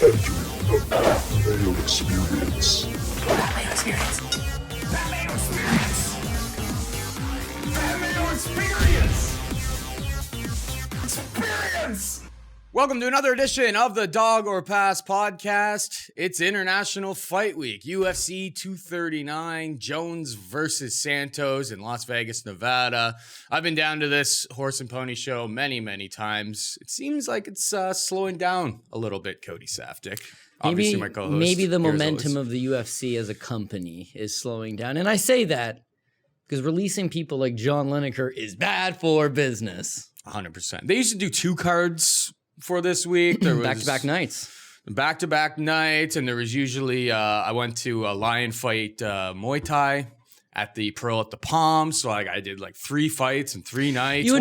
Entering the Mayo experience. That Mayo experience. That Mayo experience. That Mayo experience. Experience. Welcome to another edition of the Dog or Pass podcast. It's International Fight Week, UFC 239, Jones versus Santos in Las Vegas, Nevada. I've been down to this horse and pony show many, many times. It seems like it's slowing down a little bit, Cody Saftic. Obviously, my co-host. Maybe the momentum of the UFC as a company is slowing down. And I say that because releasing people like John Lineker is bad for business. 100%. They used to do 2 cards for this week. There was back-to-back nights. Back-to-back nights, and there was usually, I went to a lion fight Muay Thai at the Pearl at the Palm, so I did like 3 fights in 3 nights You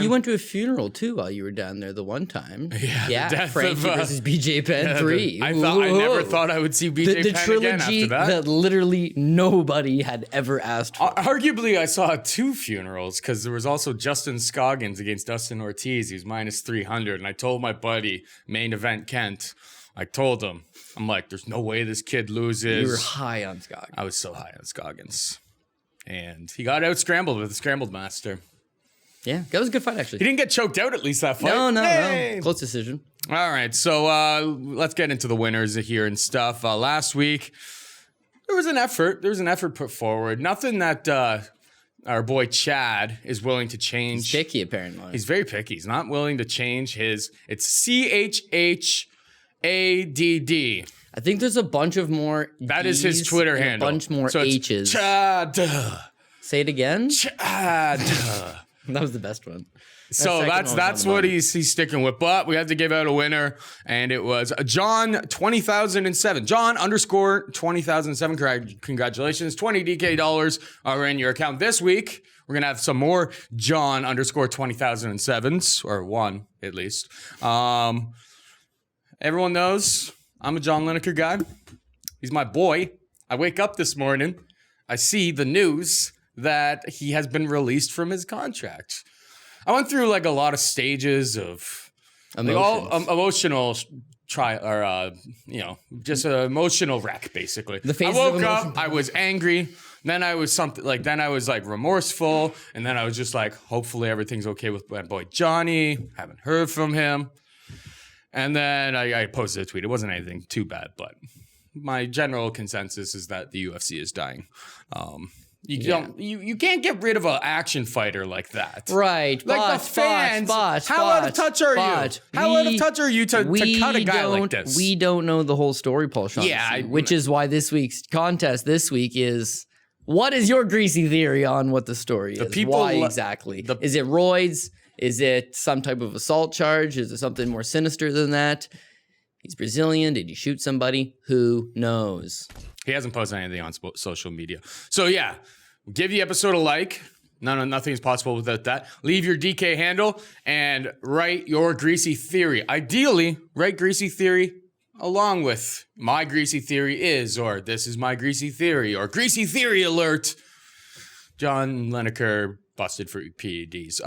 went to a funeral too while you were down there the one time. Yeah, Frankie versus BJ Penn 3. I never thought I would see BJ the Penn trilogy again after that. literally nobody had ever asked for. Arguably, I saw 2 funerals because there was also Justin Scoggins against Dustin Ortiz. He was minus 300, and I told my buddy, main event Kent, I told him, I'm like, there's no way this kid loses. You were high on Scoggins. I was so high on Scoggins. And he got out-scrambled with the Scrambled Master. Yeah, that was a good fight, actually. He didn't get choked out, at least, that fight. No. Close decision. All right, so let's get into the winners here and stuff. Last week, there was an effort. There was an effort put forward. Nothing that our boy Chad is willing to change. He's picky, apparently. He's very picky. He's not willing to change his... It's CHHADD. I think there's a bunch of more That is his Twitter and handle. A bunch more so H's. Chad. Say it again. Chad. That was the best one. So that's what he's sticking with. But we had to give out a winner, and it was John 20,007. John _ 20,007. Congratulations. 20 DK dollars are in your account this week. We're gonna have some more John _ 20,007s, or one at least. Everyone knows I'm a John Lineker guy. He's my boy. I wake up this morning, I see the news that he has been released from his contract. I went through like a lot of stages of emotional trial, or just an emotional wreck, basically. I woke up, I was angry, then I was remorseful, and then I was just like, hopefully everything's okay with my boy Johnny. Haven't heard from him. And then I posted a tweet. It wasn't anything too bad, but my general consensus is that the UFC is dying. You can't get rid of an action fighter like that. Right. Like the fans. How out of touch are you? How out of touch are you to cut a guy like this? We don't know the whole story, Paul Shaughnessy, which is why this week's contest this week is, what is your greasy theory on what the story is? Why exactly? Is it roids? Is it some type of assault charge? Is it something more sinister than that? He's Brazilian. Did he shoot somebody? Who knows? He hasn't posted anything on social media. So yeah, give the episode a like. Nothing is possible without that. Leave your DK handle and write your greasy theory. Ideally, write greasy theory along with my greasy theory is, or this is my greasy theory, or greasy theory alert. John Lineker busted for PEDs.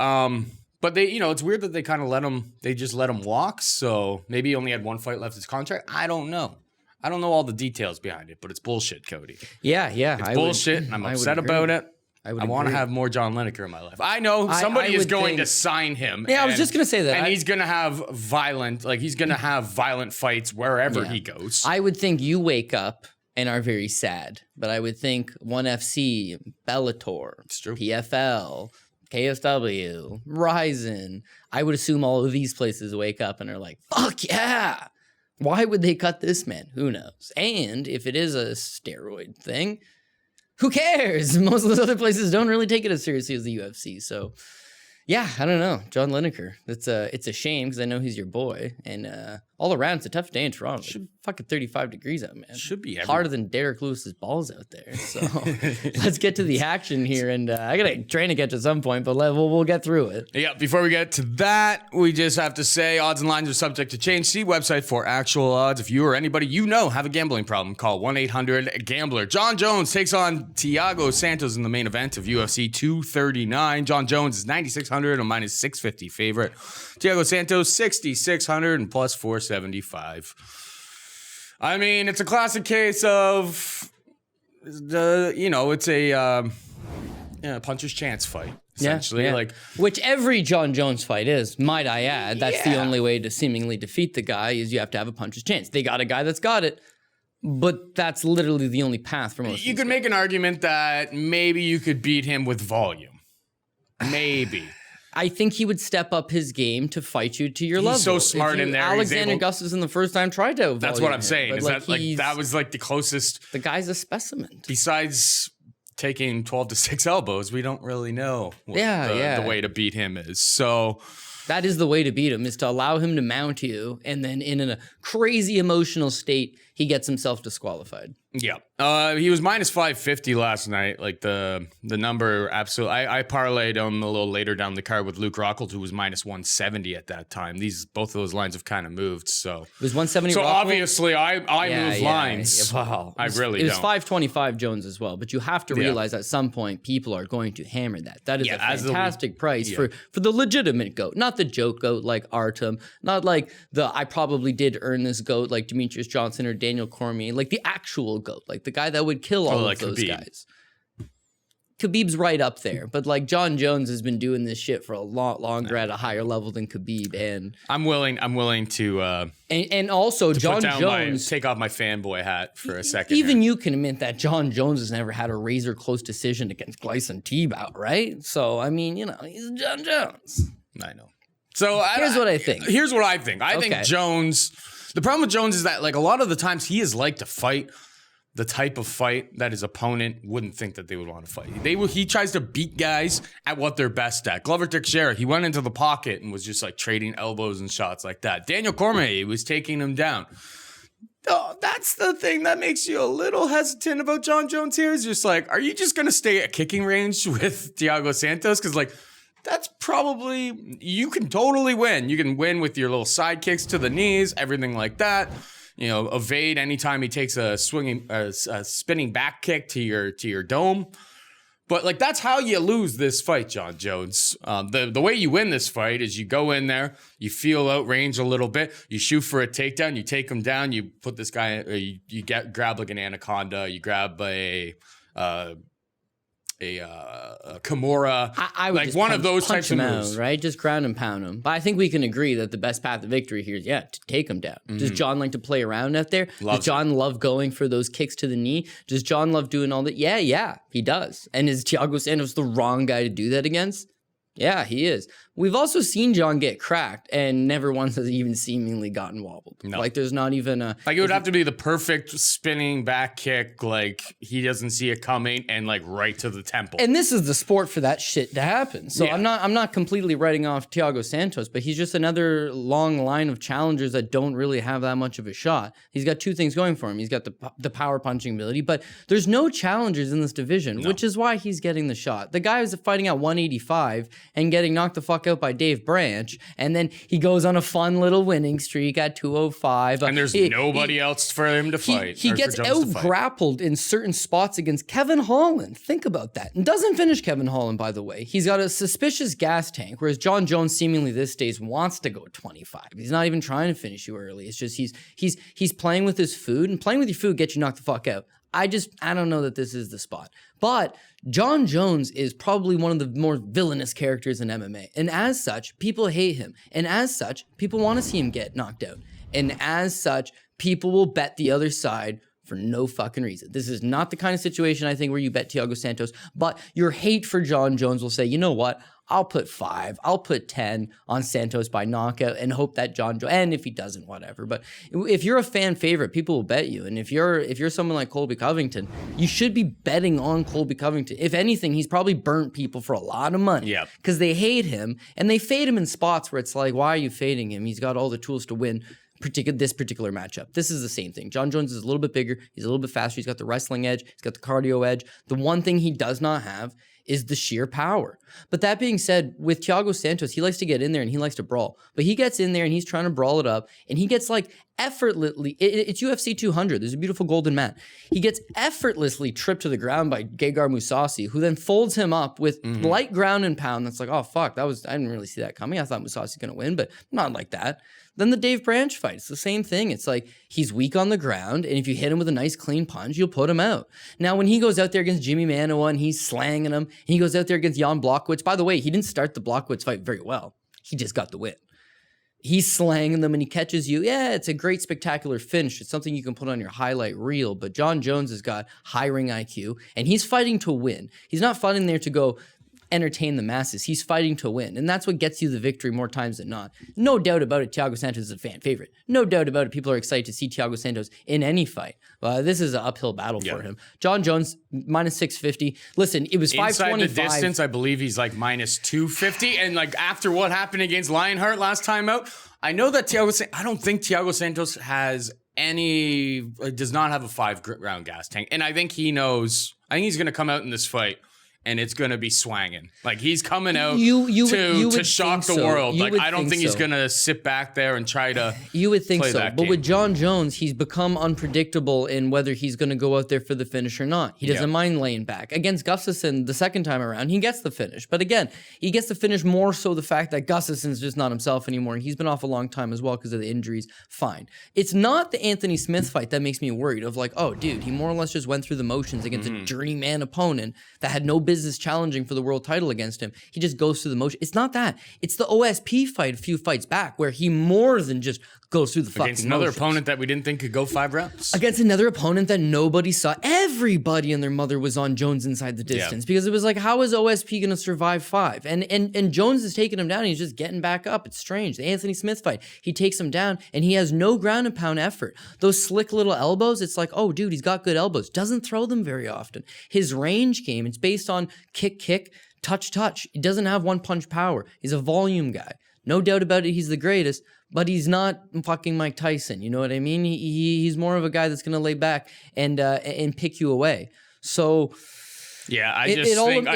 But it's weird that they kind of let him walk. So maybe he only had 1 fight left in his contract. I don't know. I don't know all the details behind it, but it's bullshit, Cody. Yeah. It's bullshit, and I'm upset about it. I want to have more John Lineker in my life. I know somebody is going to sign him. Yeah, I was just going to say that. And he's going to have violent fights wherever he goes. I would think you wake up and are very sad, but I would think ONE FC, Bellator, PFL, KSW, Ryzen. I would assume all of these places wake up and are like, fuck yeah. Why would they cut this man? Who knows? And if it is a steroid thing, who cares? Most of those other places don't really take it as seriously as the UFC. So yeah, I don't know. John Lineker. It's a shame because I know he's your boy. And all around, it's a tough day in Toronto. Fucking 35 degrees out, man. Should be harder than Derek Lewis's balls out there. So let's get to the action here. And I got a train to catch at some point, but we'll get through it. Yeah, before we get to that, we just have to say odds and lines are subject to change. See website for actual odds. If you or anybody you know have a gambling problem, call 1-800-GAMBLER. John Jones takes on Thiago Santos in the main event of UFC 239. John Jones is 9,600 and minus 650 favorite. Thiago Santos 6,600 and plus 475. I mean, it's a classic case of it's a puncher's chance fight. Essentially, like which every John Jones fight is, might I add. That's the only way to seemingly defeat the guy is you have to have a puncher's chance. They got a guy that's got it, but that's literally the only path for most. You could make an argument that maybe you could beat him with volume. Maybe. I think he would step up his game to fight you to your level. He's so smart in there. Alexander Gustafsson the first time tried to. That's what I'm saying. Is that was like the closest. The guy's a specimen. Besides taking 12 to 6 elbows, we don't really know what the way to beat him is. So that is the way to beat him, is to allow him to mount you, and then in a crazy emotional state, he gets himself disqualified. Yeah. He was minus 550 last night. Like the number, absolutely. I parlayed him a little later down the card with Luke Rockhold, who was minus 170 at that time. Both of those lines have kind of moved. So it was 170. So Rockhold? Obviously, I move lines. Wow. I really It was don't. 525 Jones as well. But you have to realize at some point people are going to hammer that. That is a fantastic price for the legitimate GOAT, not the joke GOAT like Artem, not like the I probably did earn this GOAT like Demetrius Johnson or Daniel Cormier, like the actual GOAT, like the guy that would kill all of those guys. Khabib's right up there, but like John Jones has been doing this shit for a lot longer at a higher level than Khabib, and I'm willing to and also John Jones take off my fanboy hat for a second. Even you can admit that John Jones has never had a razor close decision against Gleison Tebow, right? So I mean, he's John Jones. I know. So here's what I think. Here's what I think. I think Jones. The problem with Jones is that like a lot of the times he is like to fight the type of fight that his opponent wouldn't think that they would want to fight. He tries to beat guys at what they're best at. Glover Teixeira, he went into the pocket and was just like trading elbows and shots like that. Daniel Cormier was taking him down. Oh, that's the thing that makes you a little hesitant about John Jones here is just like, are you just going to stay at kicking range with Thiago Santos? Because like, that's probably, you can totally win. You can win with your little side kicks to the knees, everything like that. Evade anytime he takes a spinning back kick to your dome. But like that's how you lose this fight, John Jones. The way you win this fight is you go in there, you feel out range a little bit, you shoot for a takedown, you take him down, you put this guy, you grab like an anaconda, you grab a Kimura, I would like just one of those types of moves, right? Just ground and pound him. But I think we can agree that the best path to victory here is to take him down. Does John like to play around out there? Does John love going for those kicks to the knee? Does John love doing all that? Yeah, he does. And is Thiago Santos the wrong guy to do that against? Yeah, he is. We've also seen John get cracked and never once has even seemingly gotten wobbled. No. Like there's not even a... Like it would have to be the perfect spinning back kick, like he doesn't see it coming and like right to the temple. And this is the sport for that shit to happen. So I'm not completely writing off Thiago Santos, but he's just another long line of challengers that don't really have that much of a shot. He's got two things going for him. He's got the power punching ability, but there's no challengers in this division, which is why he's getting the shot. The guy was fighting at 185 and getting knocked the fuck out by Dave Branch, and then he goes on a fun little winning streak at 205. And there's nobody else for him to fight. He gets out-grappled in certain spots against Kevin Holland. Think about that. And doesn't finish Kevin Holland, by the way. He's got a suspicious gas tank, whereas John Jones seemingly this days wants to go 25. He's not even trying to finish you early. It's just he's playing with his food, and playing with your food gets you knocked the fuck out. I don't know that this is the spot. But John Jones is probably one of the more villainous characters in MMA. And as such, people hate him. And as such, people want to see him get knocked out. And as such, people will bet the other side for no fucking reason. This is not the kind of situation, I think, where you bet Thiago Santos. But your hate for John Jones will say, you know what? I'll put 5, I'll put 10 on Santos by knockout and hope that John Jones, and if he doesn't, whatever. But if you're a fan favorite, people will bet you. And if you're someone like Colby Covington, you should be betting on Colby Covington. If anything, he's probably burnt people for a lot of money. Yeah. Because they hate him, and they fade him in spots where it's like, why are you fading him? He's got all the tools to win this particular matchup. This is the same thing. John Jones is a little bit bigger. He's a little bit faster. He's got the wrestling edge. He's got the cardio edge. The one thing he does not have is the sheer power. But that being said, with Thiago Santos, he likes to get in there and he likes to brawl. But he gets in there and he's trying to brawl it up, and he gets like effortlessly, it's UFC 200. There's a beautiful golden mat. He gets effortlessly tripped to the ground by Gegard Mousasi, who then folds him up with light ground and pound. That's like, oh fuck, I didn't really see that coming. I thought Mousasi's gonna win, but not like that. Then the Dave Branch fight, it's the same thing. It's like he's weak on the ground, and if you hit him with a nice clean punch, you'll put him out. Now, when he goes out there against Jimmy Manoa and he's slanging him, and he goes out there against Jan Blachowicz. By the way, he didn't start the Blachowicz fight very well. He just got the win. He's slanging them and he catches you. Yeah, it's a great spectacular finish. It's something you can put on your highlight reel. But Jon Jones has got high ring IQ, and he's fighting to win. He's not fighting there to go entertain the masses. He's fighting to win, and that's what gets you the victory more times than not. No doubt about it, Thiago Santos is a fan favorite. No doubt about it, people are excited to see Thiago Santos in any fight. This is an uphill battle for him. Jon Jones, minus 650. Listen, it was 525. Inside the distance, I believe he's like minus 250, and like after what happened against Lionheart last time out, I know that I don't think Thiago Santos has does not have a 5-round gas tank, and I think he knows, I think he's going to come out in this fight and it's going to be swanging. Like, he's coming out to shock the world. Like, I don't think he's going to sit back there and try to You would think play so. that But game. with Jon Jones, he's become unpredictable in whether he's going to go out there for the finish or not. He doesn't mind laying back. Against Gustafsson the second time around, he gets the finish. But again, he gets the finish more so the fact that Gustafsson's just not himself anymore. He's been off a long time as well because of the injuries. Fine. It's not the Anthony Smith fight that makes me worried of like, oh, dude, he more or less just went through the motions against a journeyman opponent that had no business challenging for the world title against him. He just goes through the motion. It's not that. It's the OSP fight a few fights back where he more than just goes through the fucking against another motions. opponent that we didn't think could go 5 rounds. Against another opponent that nobody saw. Everybody and their mother was on Jones inside the distance because it was like, how is OSP going to survive 5? And Jones is taking him down. And he's just getting back up. It's strange. The Anthony Smith fight, he takes him down and he has no ground and pound effort. Those slick little elbows, it's like, oh, dude, he's got good elbows. Doesn't throw them very often. His range game, it's based on kick, touch. He doesn't have one punch power. He's a volume guy. No doubt about it, he's the greatest, but he's not fucking Mike Tyson. You know what I mean? He's more of a guy that's going to lay back and pick you away. So yeah, I just think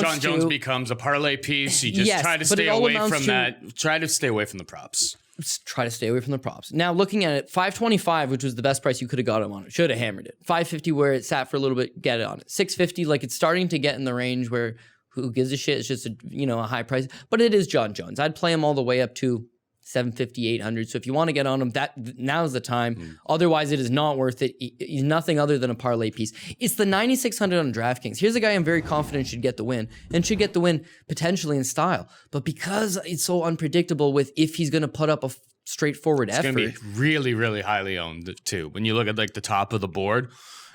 Jon Jones becomes a parlay piece. You just try to stay away from that. Try to stay away from the props. Try to stay away from the props. Now, looking at it, 525, which was the best price you could have got him on it. Should have hammered it. 550, where it sat for a little bit, get it on it. 650, like it's starting to get in the range where who gives a shit? It's just a high price. But it is Jon Jones. I'd play him all the way up to 750, 800. So if you want to get on him, now's the time. Otherwise, it is not worth it. He's nothing other than a parlay piece. It's the 9,600 on DraftKings. Here's a guy I'm very confident should get the win, and should get the win potentially in style. But because it's so unpredictable with if he's going to put up a straightforward effort. It's going to be really, really highly owned too. When you look at like the top of the board,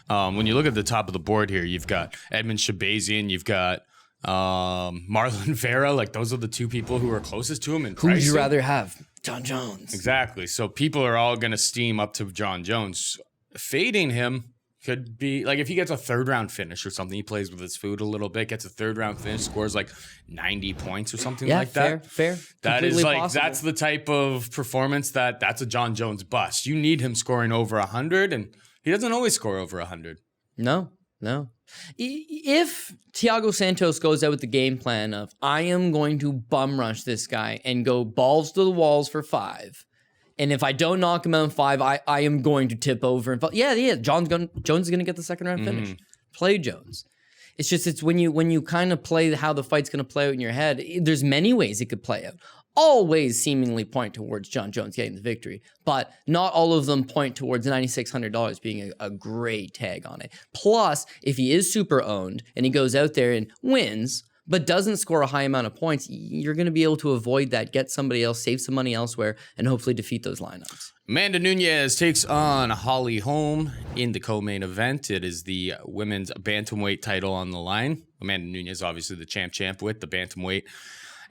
here, you've got Edmund Shabazian, you've got Marlon Vera. Like, those are the two people who are closest to him in pricing. Who would you rather have? Jon Jones. Exactly. So people are all going to steam up to Jon Jones. Fading him could be like, if he gets a 3rd-round finish or something, he plays with his food a little bit, gets a 3rd-round finish, scores like 90 points or something like that. Fair. That is like, possible. that's the type of performance that's a Jon Jones bust. You need him scoring over 100, and he doesn't always score over 100. No. If Thiago Santos goes out with the game plan of, I am going to bum rush this guy and go balls to the walls for 5, and if I don't knock him out in 5, I am going to tip over and fall. Yeah. Jones is going to get the 2nd-round finish. Play Jones. It's when you kind of play how the fight's going to play out in your head. There's many ways it could play out. All ways seemingly point towards Jon Jones getting the victory, but not all of them point towards $9,600 being a great tag on it. Plus, if he is super owned and he goes out there and wins, but doesn't score a high amount of points, you're going to be able to avoid that, get somebody else, save some money elsewhere, and hopefully defeat those lineups. Amanda Nunes takes on Holly Holm in the co-main event. It is the women's bantamweight title on the line. Amanda Nunes, obviously the champ with the bantamweight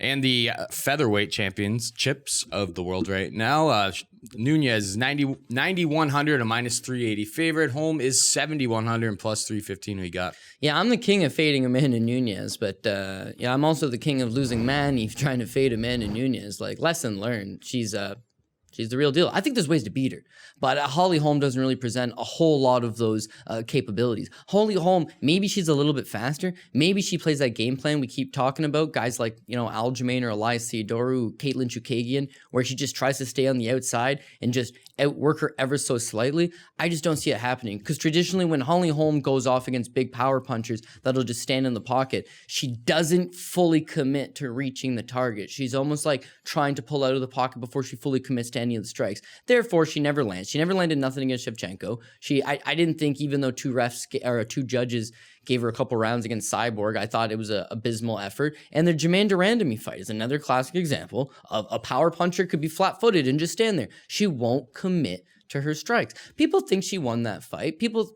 and the featherweight championships of the world right now. Nunes is 9,100, a minus 380 favorite. Holm is 7,100 and plus 315. Who you got? Yeah, I'm the king of fading Amanda Nunes, but I'm also the king of losing money trying to fade Amanda Nunes. Like, lesson learned. She's the real deal. I think there's ways to beat her, but Holly Holm doesn't really present a whole lot of those capabilities. Holly Holm, maybe she's a little bit faster. Maybe she plays that game plan we keep talking about. Guys like, Aljamain or Elias Theodorou, Caitlin Chukagian, where she just tries to stay on the outside and just outwork her ever so slightly. I just don't see it happening because traditionally when Holly Holm goes off against big power punchers that'll just stand in the pocket, she doesn't fully commit to reaching the target. She's almost like trying to pull out of the pocket before she fully commits to any of the strikes. Therefore, she never lands. She never landed nothing against Shevchenko. I didn't think, even though two judges gave her a couple rounds against Cyborg, I thought it was an abysmal effort. And the Jermaine Durandamy fight is another classic example of a power puncher could be flat-footed and just stand there. She won't commit to her strikes. People think she won that fight. People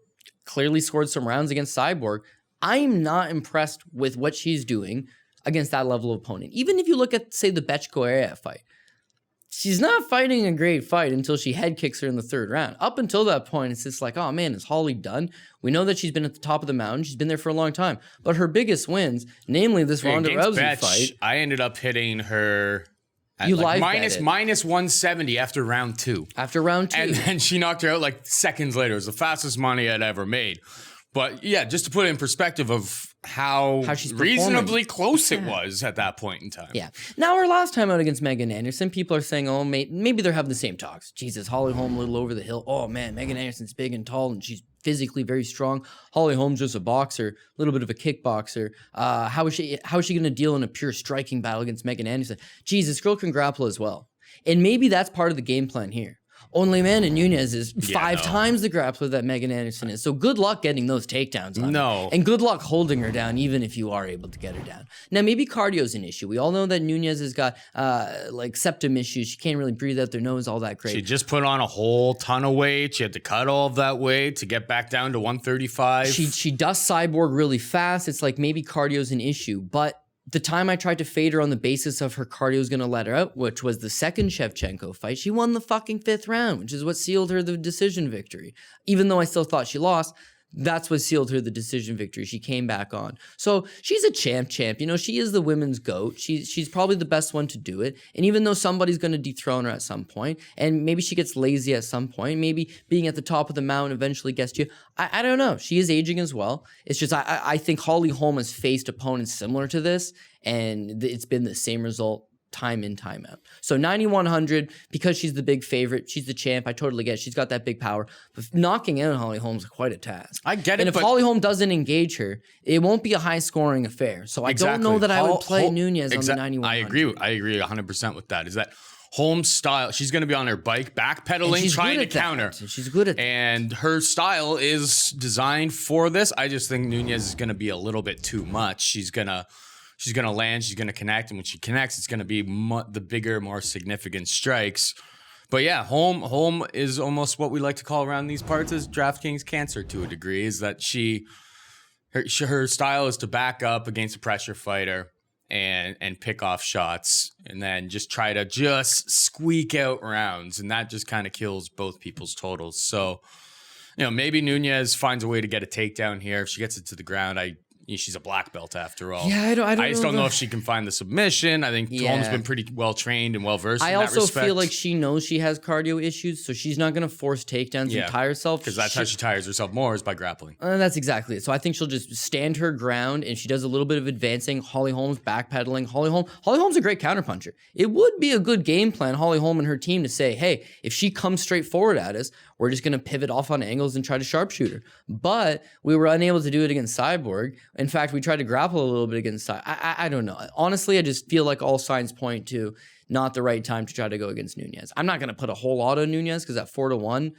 clearly scored some rounds against Cyborg. I'm not impressed with what she's doing against that level of opponent. Even if you look at, say, the Betchko fight, she's not fighting a great fight until she head kicks her in the third round. Up until that point, it's just like, oh man, is Holly done? We know that she's been at the top of the mountain. She's been there for a long time. But her biggest wins, namely this Ronda Rousey fight. I ended up hitting her at You like live minus 170 after round 2. After round 2. And then she knocked her out like seconds later. It was the fastest money I'd ever made. But yeah, just to put it in perspective of how she's reasonably close it was at that point in time. Yeah. Now, her last time out against Megan Anderson, people are saying, oh, maybe they're having the same talks. Jesus, Holly Holm a little over the hill. Oh, man, Megan Anderson's big and tall, and she's physically very strong. Holly Holm's just a boxer, a little bit of a kickboxer. How is she going to deal in a pure striking battle against Megan Anderson? Jesus, girl can grapple as well. And maybe that's part of the game plan here. Only Amanda Nunes is 5 times the grappler that Megan Anderson is. So good luck getting those takedowns on her. And good luck holding her down, even if you are able to get her down. Now, maybe cardio's an issue. We all know that Nunes has got like septum issues. She can't really breathe out their nose all that great. She just put on a whole ton of weight. She had to cut all of that weight to get back down to 135. She dusts Cyborg really fast. It's like maybe cardio's an issue. But the time I tried to fade her on the basis of her cardio was going to let her out, which was the second Shevchenko fight, she won the fucking 5th round, which is what sealed her the decision victory. Even though I still thought she lost, that's what sealed her the decision victory. She came back on. So she's a champ. You know, she is the women's GOAT. She's probably the best one to do it. And even though somebody's going to dethrone her at some point, and maybe she gets lazy at some point, maybe being at the top of the mountain eventually gets to you. I don't know. She is aging as well. It's just I think Holly Holm has faced opponents similar to this, and it's been the same result time in, time out. So 9,100, because she's the big favorite, she's the champ. I totally get it. She's got that big power. But knocking out Holly Holm's quite a task. I get it. And if Holly Holm doesn't engage her, it won't be a high scoring affair. So I don't know that I would play Nunes on the 9,100. I agree 100% with that. Is that Holm's style? She's going to be on her bike, backpedaling, trying to counter. She's good at that. And her style is designed for this. I just think Nunes is going to be a little bit too much. She's going to land, she's going to connect, and when she connects, it's going to be the bigger, more significant strikes. But yeah, Holm is almost what we like to call around these parts as DraftKings cancer to a degree, is that her style is to back up against a pressure fighter and pick off shots and then just try to just squeak out rounds, and that just kind of kills both people's totals. So, you know, maybe Nunes finds a way to get a takedown here. If she gets it to the ground, she's a black belt after all. Yeah, I just don't know if she can find the submission. I think Holm's been pretty well trained and well versed in that respect. I also feel like she knows she has cardio issues, so she's not going to force takedowns and tire herself. Because that's how she tires herself more, is by grappling. That's exactly it. So I think she'll just stand her ground, and she does a little bit of advancing. Holly Holm's backpedaling. Holly Holm's a great counterpuncher. It would be a good game plan, Holly Holm and her team, to say, hey, if she comes straight forward at us, we're just going to pivot off on angles and try to sharpshoot her. But we were unable to do it against Cyborg. In fact, we tried to grapple a little bit against Cyborg. I don't know. Honestly, I just feel like all signs point to not the right time to try to go against Nunes. I'm not going to put a whole lot on Nunes because at 4-1,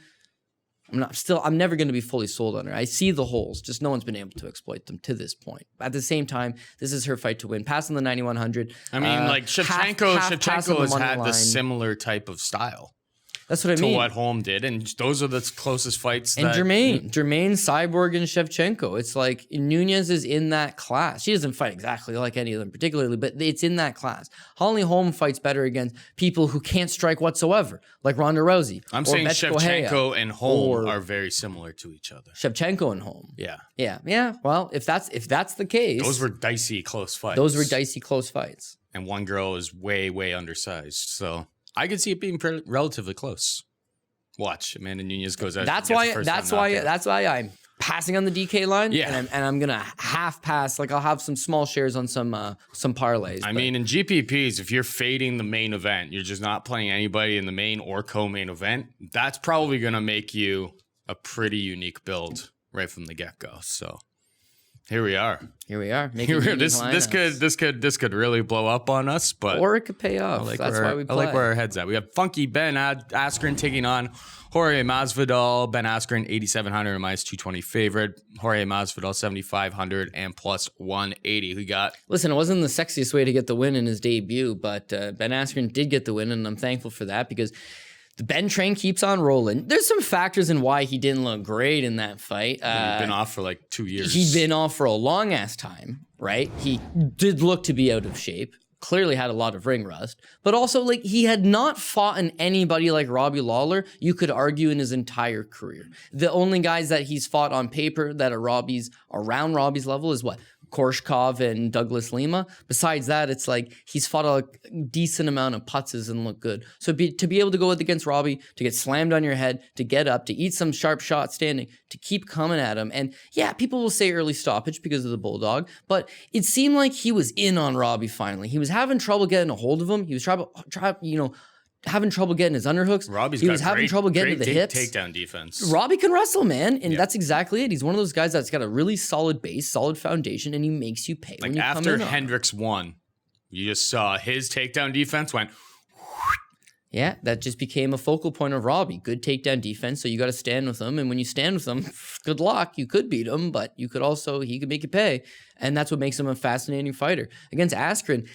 I'm never going to be fully sold on her. I see the holes, just no one's been able to exploit them to this point. At the same time, this is her fight to win. Passing the 9,100. I mean, like Shevchenko has had the similar type of style. That's what I mean. To what Holm did, and those are the closest fights. And Jermaine, Cyborg, and Shevchenko. It's like Nunes is in that class. She doesn't fight exactly like any of them particularly, but it's in that class. Holly Holm fights better against people who can't strike whatsoever, like Ronda Rousey. I'm saying Shevchenko and Holm are very similar to each other. Shevchenko and Holm. Yeah. Well, if that's the case, those were dicey close fights. And one girl is way undersized, so I could see it being relatively close. Watch, Amanda Nunes goes out. That's why passing on the DK line. Yeah. And I'm gonna half pass. Like I'll have some small shares on some parlays. I mean, in GPPs, if you're fading the main event, you're just not playing anybody in the main or co-main event. That's probably gonna make you a pretty unique build right from the get-go. So here we are. This could really blow up on us, but or it could pay off. That's why we play. I like where our head's at. We have funky Ben Askren taking on Jorge Masvidal. Ben Askren 8,700 and minus 220 favorite. Jorge Masvidal 7,500 and plus 180. We got. Listen, it wasn't the sexiest way to get the win in his debut, but Ben Askren did get the win, and I'm thankful for that because the Ben train keeps on rolling. There's some factors in why he didn't look great in that fight. He'd been off for like 2 years. He'd been off for a long ass time, right? He did look to be out of shape. Clearly had a lot of ring rust, but also like he had not fought in anybody like Robbie Lawler, you could argue, in his entire career. The only guys that he's fought on paper that are around Robbie's level is what? Korshkov and Douglas Lima. Besides that, it's like he's fought a decent amount of putzes and look good. So to be able to go against Robbie, to get slammed on your head, to get up, to eat some sharp shots standing, to keep coming at him. And yeah, people will say early stoppage because of the Bulldog, but it seemed like he was in on Robbie finally. He was having trouble getting a hold of him. He was having trouble getting his underhooks. He was having trouble getting to the hips. Takedown defense. Robbie can wrestle, man, and that's exactly it. He's one of those guys that's got a really solid base, solid foundation, and he makes you pay. Like when you after come in Hendricks won, you just saw his takedown defense went. Yeah, that just became a focal point of Robbie. Good takedown defense, so you got to stand with him. And when you stand with him, good luck. You could beat him, but he could make you pay. And that's what makes him a fascinating fighter. Against Askren,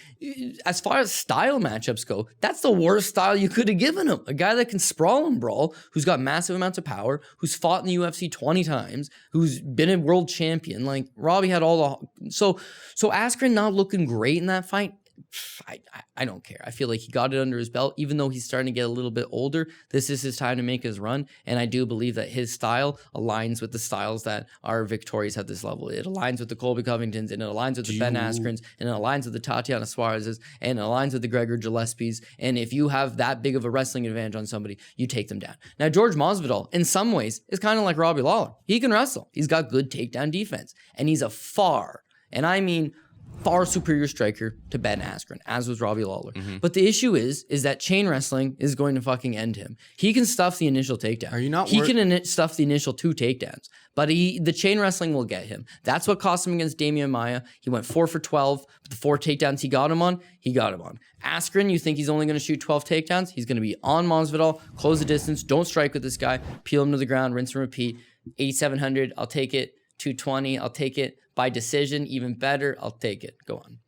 as far as style matchups go, that's the worst style you could have given him. A guy that can sprawl and brawl, who's got massive amounts of power, who's fought in the UFC 20 times, who's been a world champion. Like, Robbie had all the... So Askren not looking great in that fight, I don't care. I feel like he got it under his belt, even though he's starting to get a little bit older. This is his time to make his run, and I do believe that his style aligns with the styles that are victorious at this level. It aligns with the Colby Covingtons, and it aligns with the Ben Askrens, and it aligns with the Tatiana Suarez's, and it aligns with the Gregor Gillespie's. And if you have that big of a wrestling advantage on somebody, you take them down. Now, George Masvidal, in some ways, is kind of like Robbie Lawler. He can wrestle. He's got good takedown defense, and he's a far superior striker to Ben Askren, as was Robbie Lawler. But the issue is that chain wrestling is going to fucking end him. He can stuff the initial takedown. He can stuff the initial 2 takedowns, but the chain wrestling will get him. That's what cost him against Damian Maia. He went 4 for 12, but the 4 takedowns he got him on. Askren, you think he's only going to shoot 12 takedowns? He's going to be on Masvidal, close the distance, don't strike with this guy, peel him to the ground, rinse and repeat. 8,700, I'll take it. 220, I'll take it. By decision, even better, I'll take it. Go on.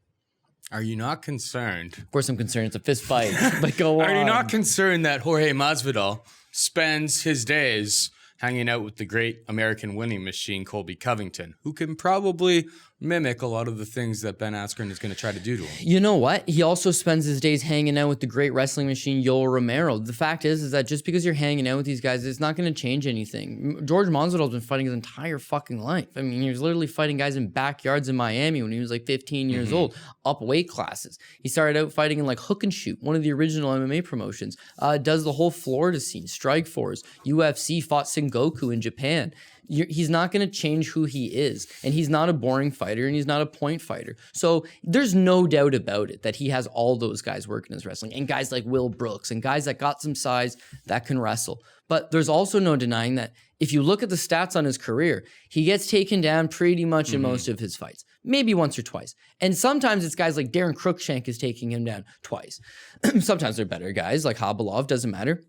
Are you not concerned? Of course I'm concerned. It's a fist fight. But go on. Are you not concerned that Jorge Masvidal spends his days hanging out with the great American winning machine, Colby Covington, who can probably mimic a lot of the things that Ben Askren is going to try to do to him? You know what? He also spends his days hanging out with the great wrestling machine, Yoel Romero. The fact is that just because you're hanging out with these guys, it's not going to change anything. George Masvidal's been fighting his entire fucking life. I mean, he was literally fighting guys in backyards in Miami when he was like 15 years old, up weight classes. He started out fighting in like Hook and Shoot, one of the original MMA promotions. Does the whole Florida scene, Strikeforce, UFC, fought Sengoku in Japan. He's not going to change who he is, and he's not a boring fighter, and he's not a point fighter. So there's no doubt about it that he has all those guys working his wrestling, and guys like Will Brooks, and guys that got some size that can wrestle. But there's also no denying that if you look at the stats on his career, he gets taken down pretty much in most of his fights, maybe once or twice. And sometimes it's guys like Darren Cruikshank is taking him down twice. Sometimes they're better guys like Habalov, doesn't matter.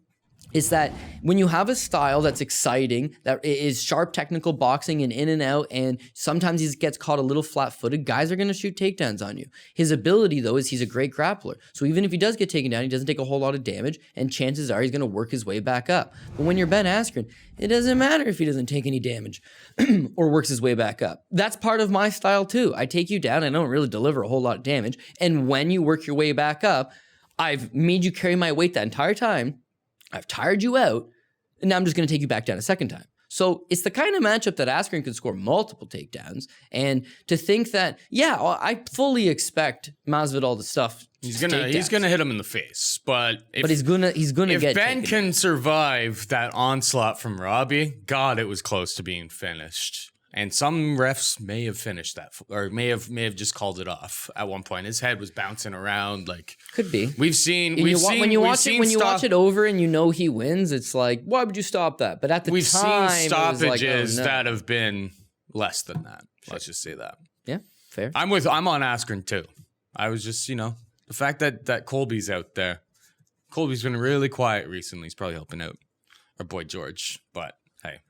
Is that when you have a style that's exciting, that is sharp technical boxing and in and out, and sometimes he gets caught a little flat-footed, guys are going to shoot takedowns on you. His ability, though, is he's a great grappler. So even if he does get taken down, he doesn't take a whole lot of damage, and chances are he's going to work his way back up. But when you're Ben Askren, it doesn't matter if he doesn't take any damage or works his way back up. That's part of my style, too. I take you down, I don't really deliver a whole lot of damage, and when you work your way back up, I've made you carry my weight that entire time, I've tired you out, and now I'm just going to take you back down a second time. So it's the kind of matchup that Askren could score multiple takedowns. And to think that, I fully expect Masvidal to stuff. He's gonna hit him in the face, but he's gonna if get Ben taken can down. survive that onslaught from Robbie, God, it was close to being finished. And some refs may have finished that, or may have just called it off at one point. His head was bouncing around, like Could be. When you watch it over and you know he wins, it's like, why would you stop that? But at the we've time, seen stoppages it was like, that have been less than that. Let's just say that. Yeah, fair. I'm on Askren too. I was just, the fact that Colby's out there. Colby's been really quiet recently. He's probably helping out our boy George. But hey,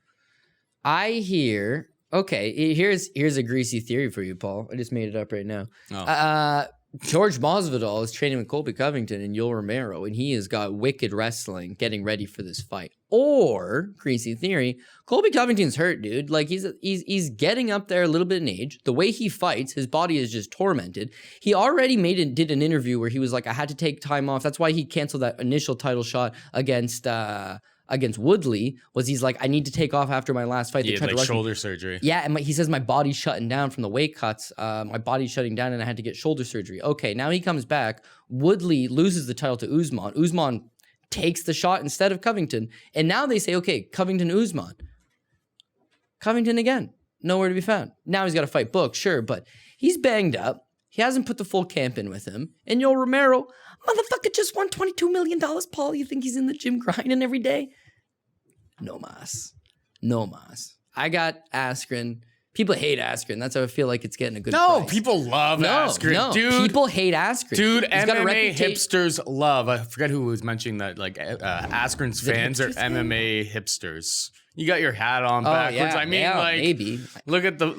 I hear. Okay, here's a greasy theory for you, Paul. I just made it up right now. Oh. George Masvidal is training with Colby Covington and Yoel Romero, and he has got wicked wrestling getting ready for this fight. Or, greasy theory, Colby Covington's hurt, dude. Like, he's getting up there a little bit in age. The way he fights, his body is just tormented. He already did an interview where he was like, I had to take time off. That's why he canceled that initial title shot against Woodley, was he's like, I need to take off after my last fight. He had like shoulder surgery. Yeah, and he says my body's shutting down from the weight cuts. My body's shutting down and I had to get shoulder surgery. Okay, now he comes back. Woodley loses the title to Usman. Usman takes the shot instead of Covington. And now they say, okay, Covington, Usman. Covington again, nowhere to be found. Now he's got to fight Book, sure, but he's banged up. He hasn't put the full camp in with him. And Yoel Romero, motherfucker, just won $22 million, Paul. You think he's in the gym grinding every day? No mas. I got Askren. People hate Askren. That's how I feel like it's getting a good price. People love Askren. Dude, people hate Askren. Dude, MMA hipsters love. I forget who was mentioning that. Like Askren's fans are MMA hipsters. You got your hat on backwards. I mean, maybe. Look at the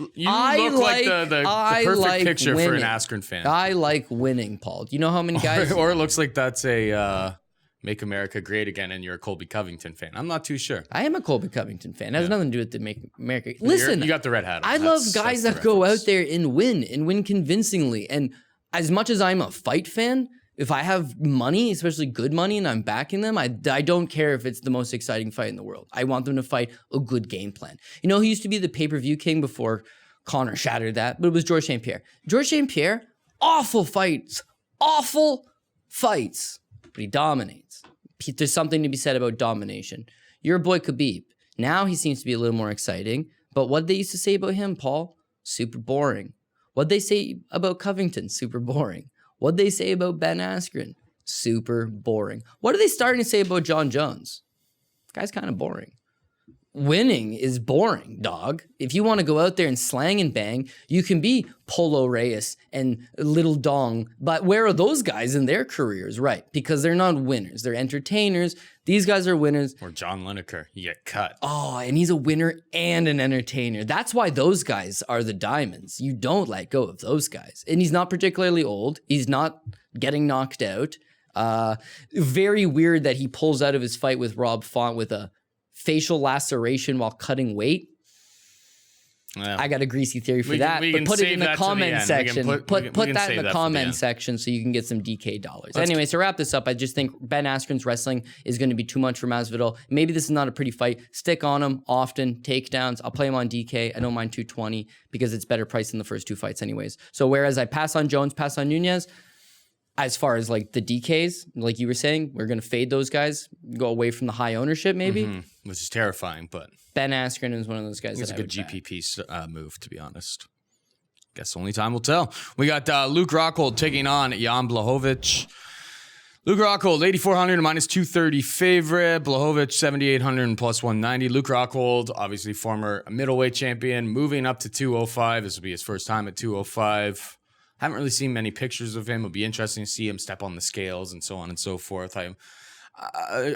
perfect picture for an Askren fan. I like winning, Paul. Do you know how many guys? Or it looks like that's a Make America Great Again, and you're a Colby Covington fan. I'm not too sure. I am a Colby Covington fan. It has nothing to do with the Make America. Listen, you got the red hat on. I love guys that go out there and win convincingly. And as much as I'm a fight fan, if I have money, especially good money, and I'm backing them, I don't care if it's the most exciting fight in the world. I want them to fight a good game plan. You know, he used to be the pay-per-view king before Conor shattered that, but it was Georges St. Pierre. Georges St. Pierre, awful fights, but he dominates. There's something to be said about domination. Your boy Khabib, now he seems to be a little more exciting, but what they used to say about him, Paul, super boring. What they say about Covington, super boring. What they say about Ben Askren, super boring. What are they starting to say about John Jones? Guy's kind of boring. Winning is boring, dog. If you want to go out there and slang and bang, you can be Polo Reyes and Little Dong. But where are those guys in their careers? Right, because they're not winners. They're entertainers. These guys are winners. Or John Lineker, you get cut. Oh, and he's a winner and an entertainer. That's why those guys are the diamonds. You don't let go of those guys. And he's not particularly old. He's not getting knocked out. Very weird that he pulls out of his fight with Rob Font with a facial laceration while cutting weight. Yeah. I got a greasy theory for that. But put it in the comment section. Put that in the comment section so you can get some DK dollars. Anyway, to wrap this up, I just think Ben Askren's wrestling is going to be too much for Masvidal. Maybe this is not a pretty fight. Stick on him often, takedowns. I'll play him on DK. I don't mind 220 because it's better price than the first two fights anyways. So whereas I pass on Jones, pass on Nunes, as far as like the DKs, like you were saying, we're going to fade those guys, go away from the high ownership maybe. Which is terrifying, but Ben Askren is one of those guys. It's a good GPP move, to be honest. Guess only time will tell. We got Luke Rockhold taking on Jan Blachowicz. Luke Rockhold, 8,400 minus 230 favorite. Blachowicz, 7,800 and plus 190. Luke Rockhold, obviously former middleweight champion, moving up to 205. This will be his first time at 205. Haven't really seen many pictures of him. It'll be interesting to see him step on the scales and so on and so forth.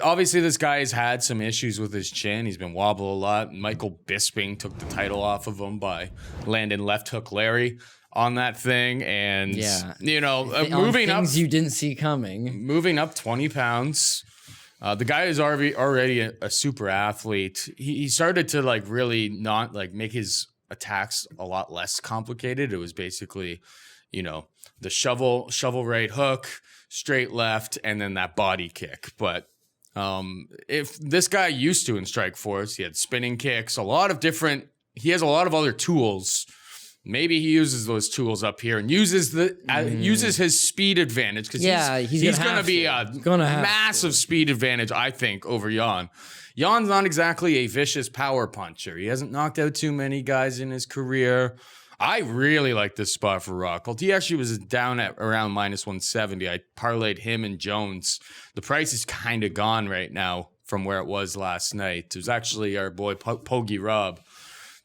Obviously, this guy has had some issues with his chin. He's been wobble a lot. Michael Bisping took the title off of him by landing left hook Larry on that thing. And, moving up. Things you didn't see coming. Moving up 20 pounds. The guy is already a super athlete. He started to really not make his attacks a lot less complicated. It was basically, the shovel right hook, straight left, and then that body kick. But If this guy used to in Strikeforce, he had spinning kicks, he has a lot of other tools. Maybe he uses those tools up here and uses his speed advantage because he's going to be a massive speed advantage, I think, over Jan. Jan's not exactly a vicious power puncher. He hasn't knocked out too many guys in his career. I really like this spot for Rockhold. He actually was down at around -170. I parlayed him and Jones. The price is kind of gone right now from where it was last night. It was actually our boy Pogi Rob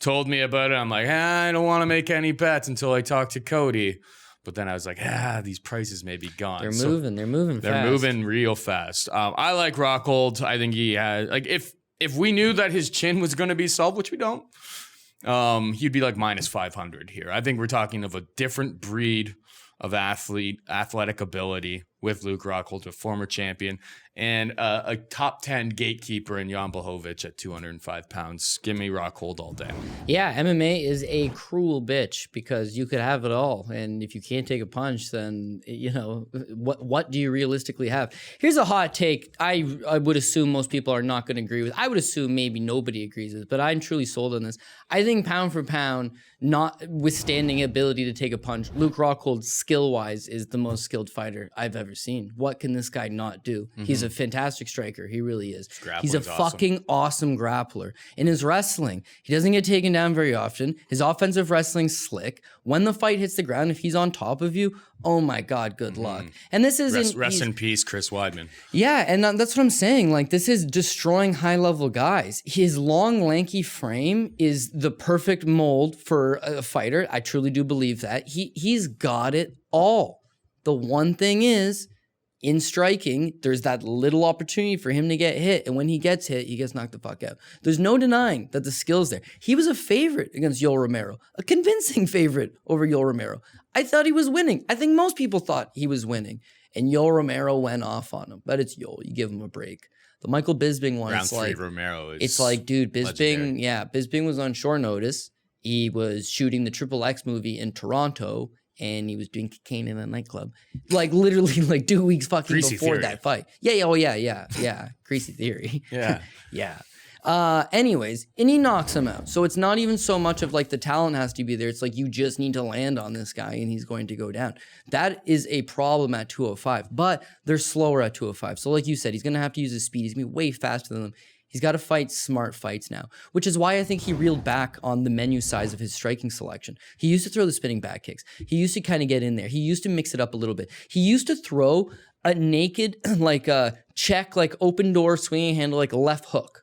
told me about it. I'm like, I don't want to make any bets until I talk to Cody. But then I was like, these prices may be gone. They're moving fast. They're moving real fast. I like Rockhold. I think he has, like, if we knew that his chin was going to be solved, which we don't, he'd be like -500 here. I think we're talking of a different breed of athletic ability with Luke Rockhold, a former champion, and a top 10 gatekeeper in Jan Blachowicz at 205 pounds. Give me Rockhold all day. Yeah, MMA is a cruel bitch because you could have it all. And if you can't take a punch, then, you know, what do you realistically have? Here's a hot take I would assume most people are not going to agree with. I would assume maybe nobody agrees with, but I'm truly sold on this. I think pound for pound, notwithstanding ability to take a punch, Luke Rockhold, skill-wise, is the most skilled fighter I've ever seen. What can this guy not do? He's a fantastic striker. He really is. He's a fucking awesome grappler. In his wrestling, he doesn't get taken down very often. His offensive wrestling's slick. When the fight hits the ground, if he's on top of you, oh my God, good luck. And this isn't... Rest in peace, Chris Weidman. Yeah, and that's what I'm saying. Like, this is destroying high-level guys. His long, lanky frame is the perfect mold for a fighter. I truly do believe that. He's got it all. The one thing is, in striking, there's that little opportunity for him to get hit. And when he gets hit, he gets knocked the fuck out. There's no denying that the skill's there. He was a favorite against Yoel Romero, a convincing favorite over Yoel Romero. I thought he was winning. I think most people thought he was winning. And Yoel Romero went off on him. But it's Yoel. You give him a break. The Michael Bisping one, Round it's three, like... Romero is it's like, dude, Bisping... legendary. Yeah, Bisping was on short notice. He was shooting the Triple X movie in Toronto. And he was doing cocaine in a nightclub. Like, literally, like 2 weeks fucking Greasy before theory. that fight. Yeah. Greasy theory. Yeah. Yeah. Anyways, and he knocks him out. So it's not even so much of like the talent has to be there. It's like you just need to land on this guy and he's going to go down. That is a problem at 205. But they're slower at 205. So like you said, he's going to have to use his speed. He's going to be way faster than them. He's got to fight smart fights now, which is why I think he reeled back on the menu size of his striking selection. He used to throw the spinning back kicks. He used to kind of get in there. He used to mix it up a little bit. He used to throw a naked, like a check, like open door swinging handle, like a left hook.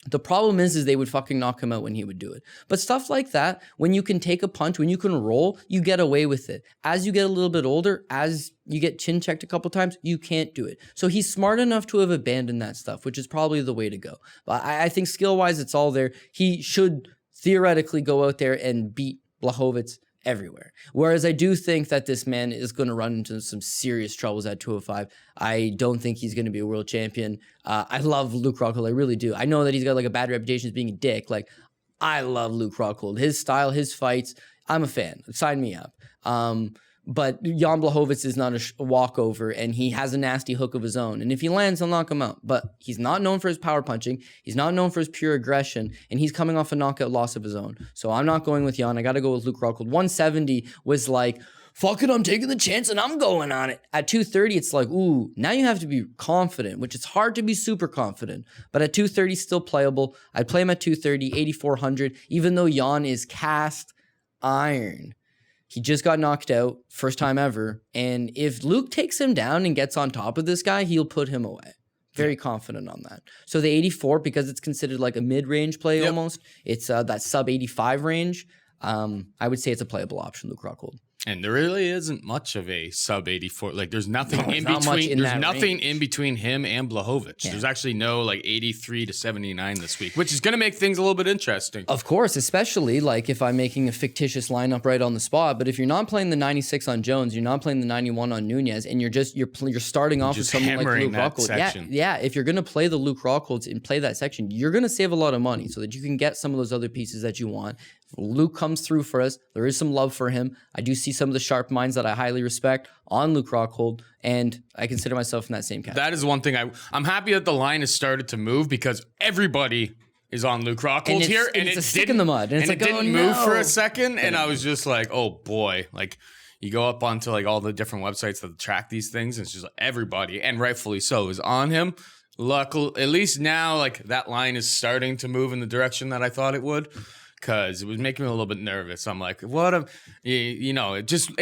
The problem is they would fucking knock him out when he would do it. But stuff like that, when you can take a punch, when you can roll, you get away with it. As you get a little bit older, as you get chin checked a couple times, you can't do it. So he's smart enough to have abandoned that stuff, which is probably the way to go. But I think skill-wise, it's all there. He should theoretically go out there and beat Blachowicz everywhere. Whereas I do think that this man is going to run into some serious troubles at 205. I don't think he's going to be a world champion. I love Luke Rockhold. I really do. I know that he's got like a bad reputation as being a dick. Like, I love Luke Rockhold. His style, his fights, I'm a fan. Sign me up. But Jan Blachowicz is not a walkover, and he has a nasty hook of his own. And if he lands, he'll knock him out. But he's not known for his power punching. He's not known for his pure aggression, and he's coming off a knockout loss of his own. So I'm not going with Jan. I got to go with Luke Rockhold. 170 was like, fuck it, I'm taking the chance, and I'm going on it. At 230, it's like, ooh, now you have to be confident, which it's hard to be super confident. But at 230, still playable. I'd play him at 230, 8,400, even though Jan is cast iron. He just got knocked out, first time ever. And if Luke takes him down and gets on top of this guy, he'll put him away. Very confident on that. So the 84, because it's considered like a mid-range play almost, it's that sub-85 range. I would say it's a playable option, Luke Rockhold. And there really isn't much of a sub 84. Like there's nothing in not much between. in There's that nothing range. in between him and Blachowicz. Yeah. There's actually no like 83 to 79 this week, which is going to make things a little bit interesting. Of course, especially like if I'm making a fictitious lineup right on the spot. But if you're not playing the 96 on Jones, you're not playing the 91 on Nunes, and you're starting off with just someone like hammering Luke that Rockhold. section. Yeah. If you're gonna play the Luke Rockholds and play that section, you're gonna save a lot of money so that you can get some of those other pieces that you want. Luke comes through for us. There is some love for him. I do see some of the sharp minds that I highly respect on Luke Rockhold, and I consider myself in that same category. That is one thing I'm happy that the line has started to move because everybody is on Luke Rockhold here, and it's it a stick in the mud, and it's like, didn't oh, move for no. a second, and I was just like, oh boy, like you go up onto like all the different websites that track these things, and it's just like everybody, and rightfully so, is on him. Luckily, at least now, like that line is starting to move in the direction that I thought it would. Because it was making me a little bit nervous. I'm like, it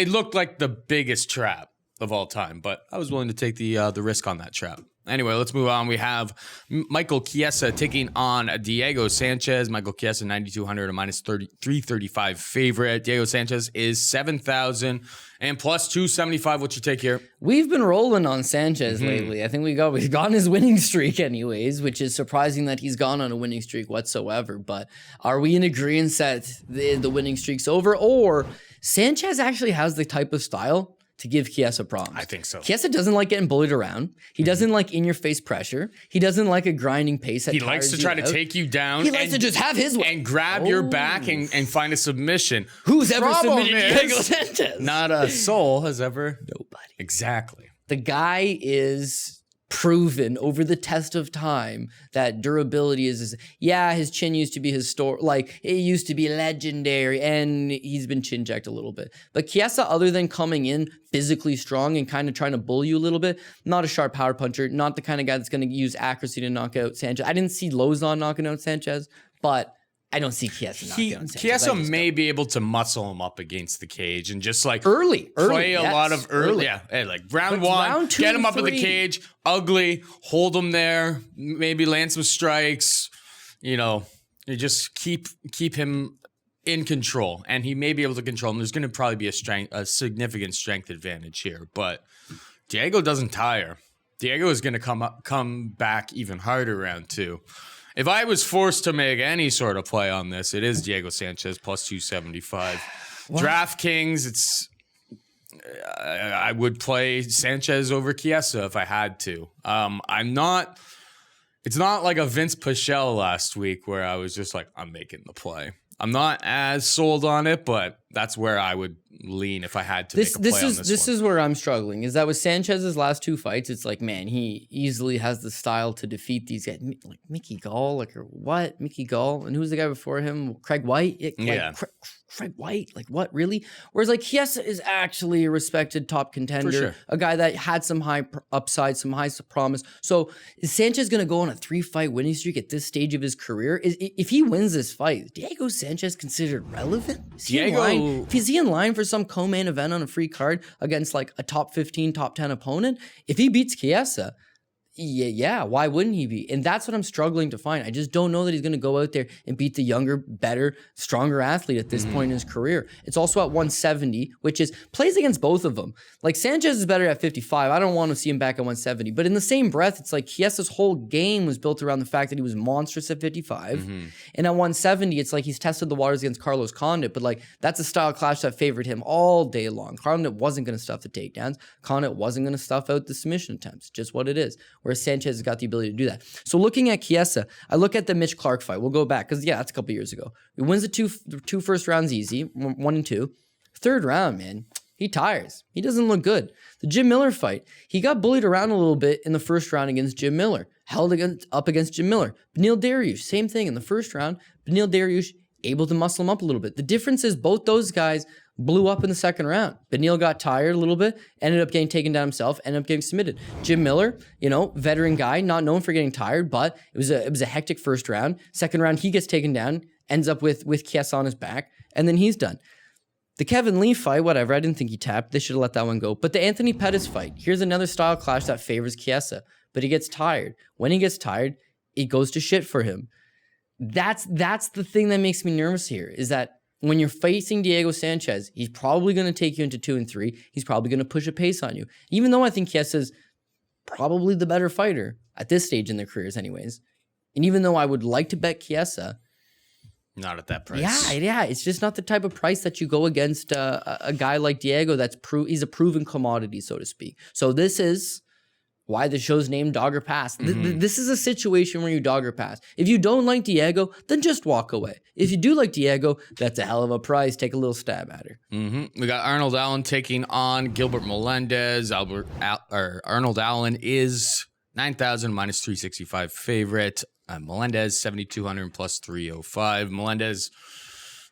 looked like the biggest trap of all time, but I was willing to take the risk on that trap. Anyway, let's move on. We have Michael Chiesa taking on Diego Sanchez. Michael Chiesa, 9,200, a minus 335 favorite. Diego Sanchez is 7,000 and plus 275. What's your take here? We've been rolling on Sanchez lately. I think we've gone his winning streak anyways, which is surprising that he's gone on a winning streak whatsoever. But are we in agreement that the winning streak's over, or Sanchez actually has the type of style to give Chiesa problems? I think so. Chiesa doesn't like getting bullied around. He doesn't like in-your-face pressure. He doesn't like a grinding pace. He likes to try to take you down. He likes to just have his way. And grab your back and find a submission. Who's ever Problem submitted Diego Sanchez? Not a soul has ever. Nobody. Exactly. The guy is proven over the test of time that durability is his chin used to be it used to be legendary, and he's been chin jacked a little bit. But Chiesa, other than coming in physically strong and kind of trying to bully you a little bit, not a sharp power puncher, not the kind of guy that's going to use accuracy to knock out Sanchez. I didn't see Lozon knocking out Sanchez, but I don't see Chiesa knocking out Sanchez. Chiesa may be able to muscle him up against the cage and just like early play a lot of early. Yeah, hey, like round one, round two, get him up in the 3. cage, ugly, hold him there, maybe land some strikes. You just keep him in control, and he may be able to control him. There's going to probably be a significant strength advantage here, but Diego doesn't tire. Diego is going to come back even harder round two. If I was forced to make any sort of play on this, it is Diego Sanchez plus 275. DraftKings, I would play Sanchez over Chiesa if I had to. It's not like a Vince Pichel last week where I was just like, I'm making the play. I'm not as sold on it, but that's where I would lean if I had to make a play on this one. This is where I'm struggling, is that with Sanchez's last 2 fights, it's like, man, he easily has the style to defeat these guys. Like Mickey Gall, Mickey Gall? And who's the guy before him? Craig White? Craig White? Like, what, really? Whereas, like, Chiesa is actually a respected top contender. For sure. A guy that had some high upside, some high promise. So, is Sanchez going to go on a 3-fight winning streak at this stage of his career? If he wins this fight, is Diego Sanchez considered relevant? Is he in line for some co-main event on a free card against, like, a top 15, top 10 opponent? If he beats Chiesa, yeah, why wouldn't he be? And that's what I'm struggling to find. I just don't know that he's going to go out there and beat the younger, better, stronger athlete at this point in his career. It's also at 170, which plays against both of them. Like, Sanchez is better at 55. I don't want to see him back at 170. But in the same breath, it's like Chiesa's whole game was built around the fact that he was monstrous at 55. And at 170, it's like he's tested the waters against Carlos Condit. But, like, that's a style clash that favored him all day long. Condit wasn't going to stuff the takedowns. Condit wasn't going to stuff out the submission attempts. Just what it is. Whereas Sanchez has got the ability to do that. So looking at Chiesa, I look at the Mitch Clark fight. We'll go back because, that's a couple years ago. He wins the two first rounds easy, 1 and 2. Third round, man, he tires. He doesn't look good. The Jim Miller fight, he got bullied around a little bit in the first round against Jim Miller. Held up against Jim Miller. Beneil Dariush, same thing in the first round. Beneil Dariush able to muscle him up a little bit. The difference is both those guys blew up in the second round. Beneil got tired a little bit, ended up getting taken down himself, ended up getting submitted. Jim Miller, veteran guy, not known for getting tired, but it was a hectic first round. Second round, he gets taken down, ends up with Chiesa on his back, and then he's done. The Kevin Lee fight, whatever, I didn't think he tapped. They should have let that one go. But the Anthony Pettis fight, here's another style clash that favors Chiesa, but he gets tired. When he gets tired, it goes to shit for him. That's the thing that makes me nervous here, is that when you're facing Diego Sanchez, he's probably going to take you into 2 and 3. He's probably going to push a pace on you. Even though I think Chiesa's probably the better fighter at this stage in their careers anyways. And even though I would like to bet Chiesa, not at that price. Yeah. It's just not the type of price that you go against a guy like Diego he's a proven commodity, so to speak. So this is why the show's named Dog or Pass. This is a situation where you dog or pass. If you don't like Diego, then just walk away. If you do like Diego, that's a hell of a price. Take a little stab at her. We got Arnold Allen taking on Gilbert Melendez. Arnold Allen is 9,000 minus 365 favorite. Melendez 7,200 plus 305. Melendez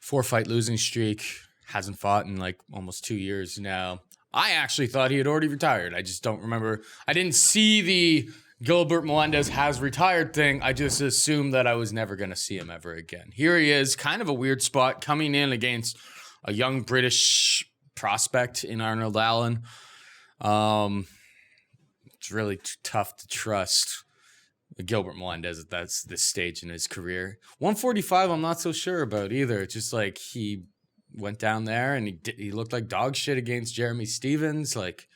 4-fight losing streak. Hasn't fought in like almost 2 years now. I actually thought he had already retired. I just don't remember. I didn't see the Gilbert Melendez has retired thing. I just assumed that I was never going to see him ever again. Here he is, kind of a weird spot, coming in against a young British prospect in Arnold Allen. It's really tough to trust Gilbert Melendez at this stage in his career. 145, I'm not so sure about either. It's just like he went down there and he looked like dog shit against Jeremy Stevens. Like,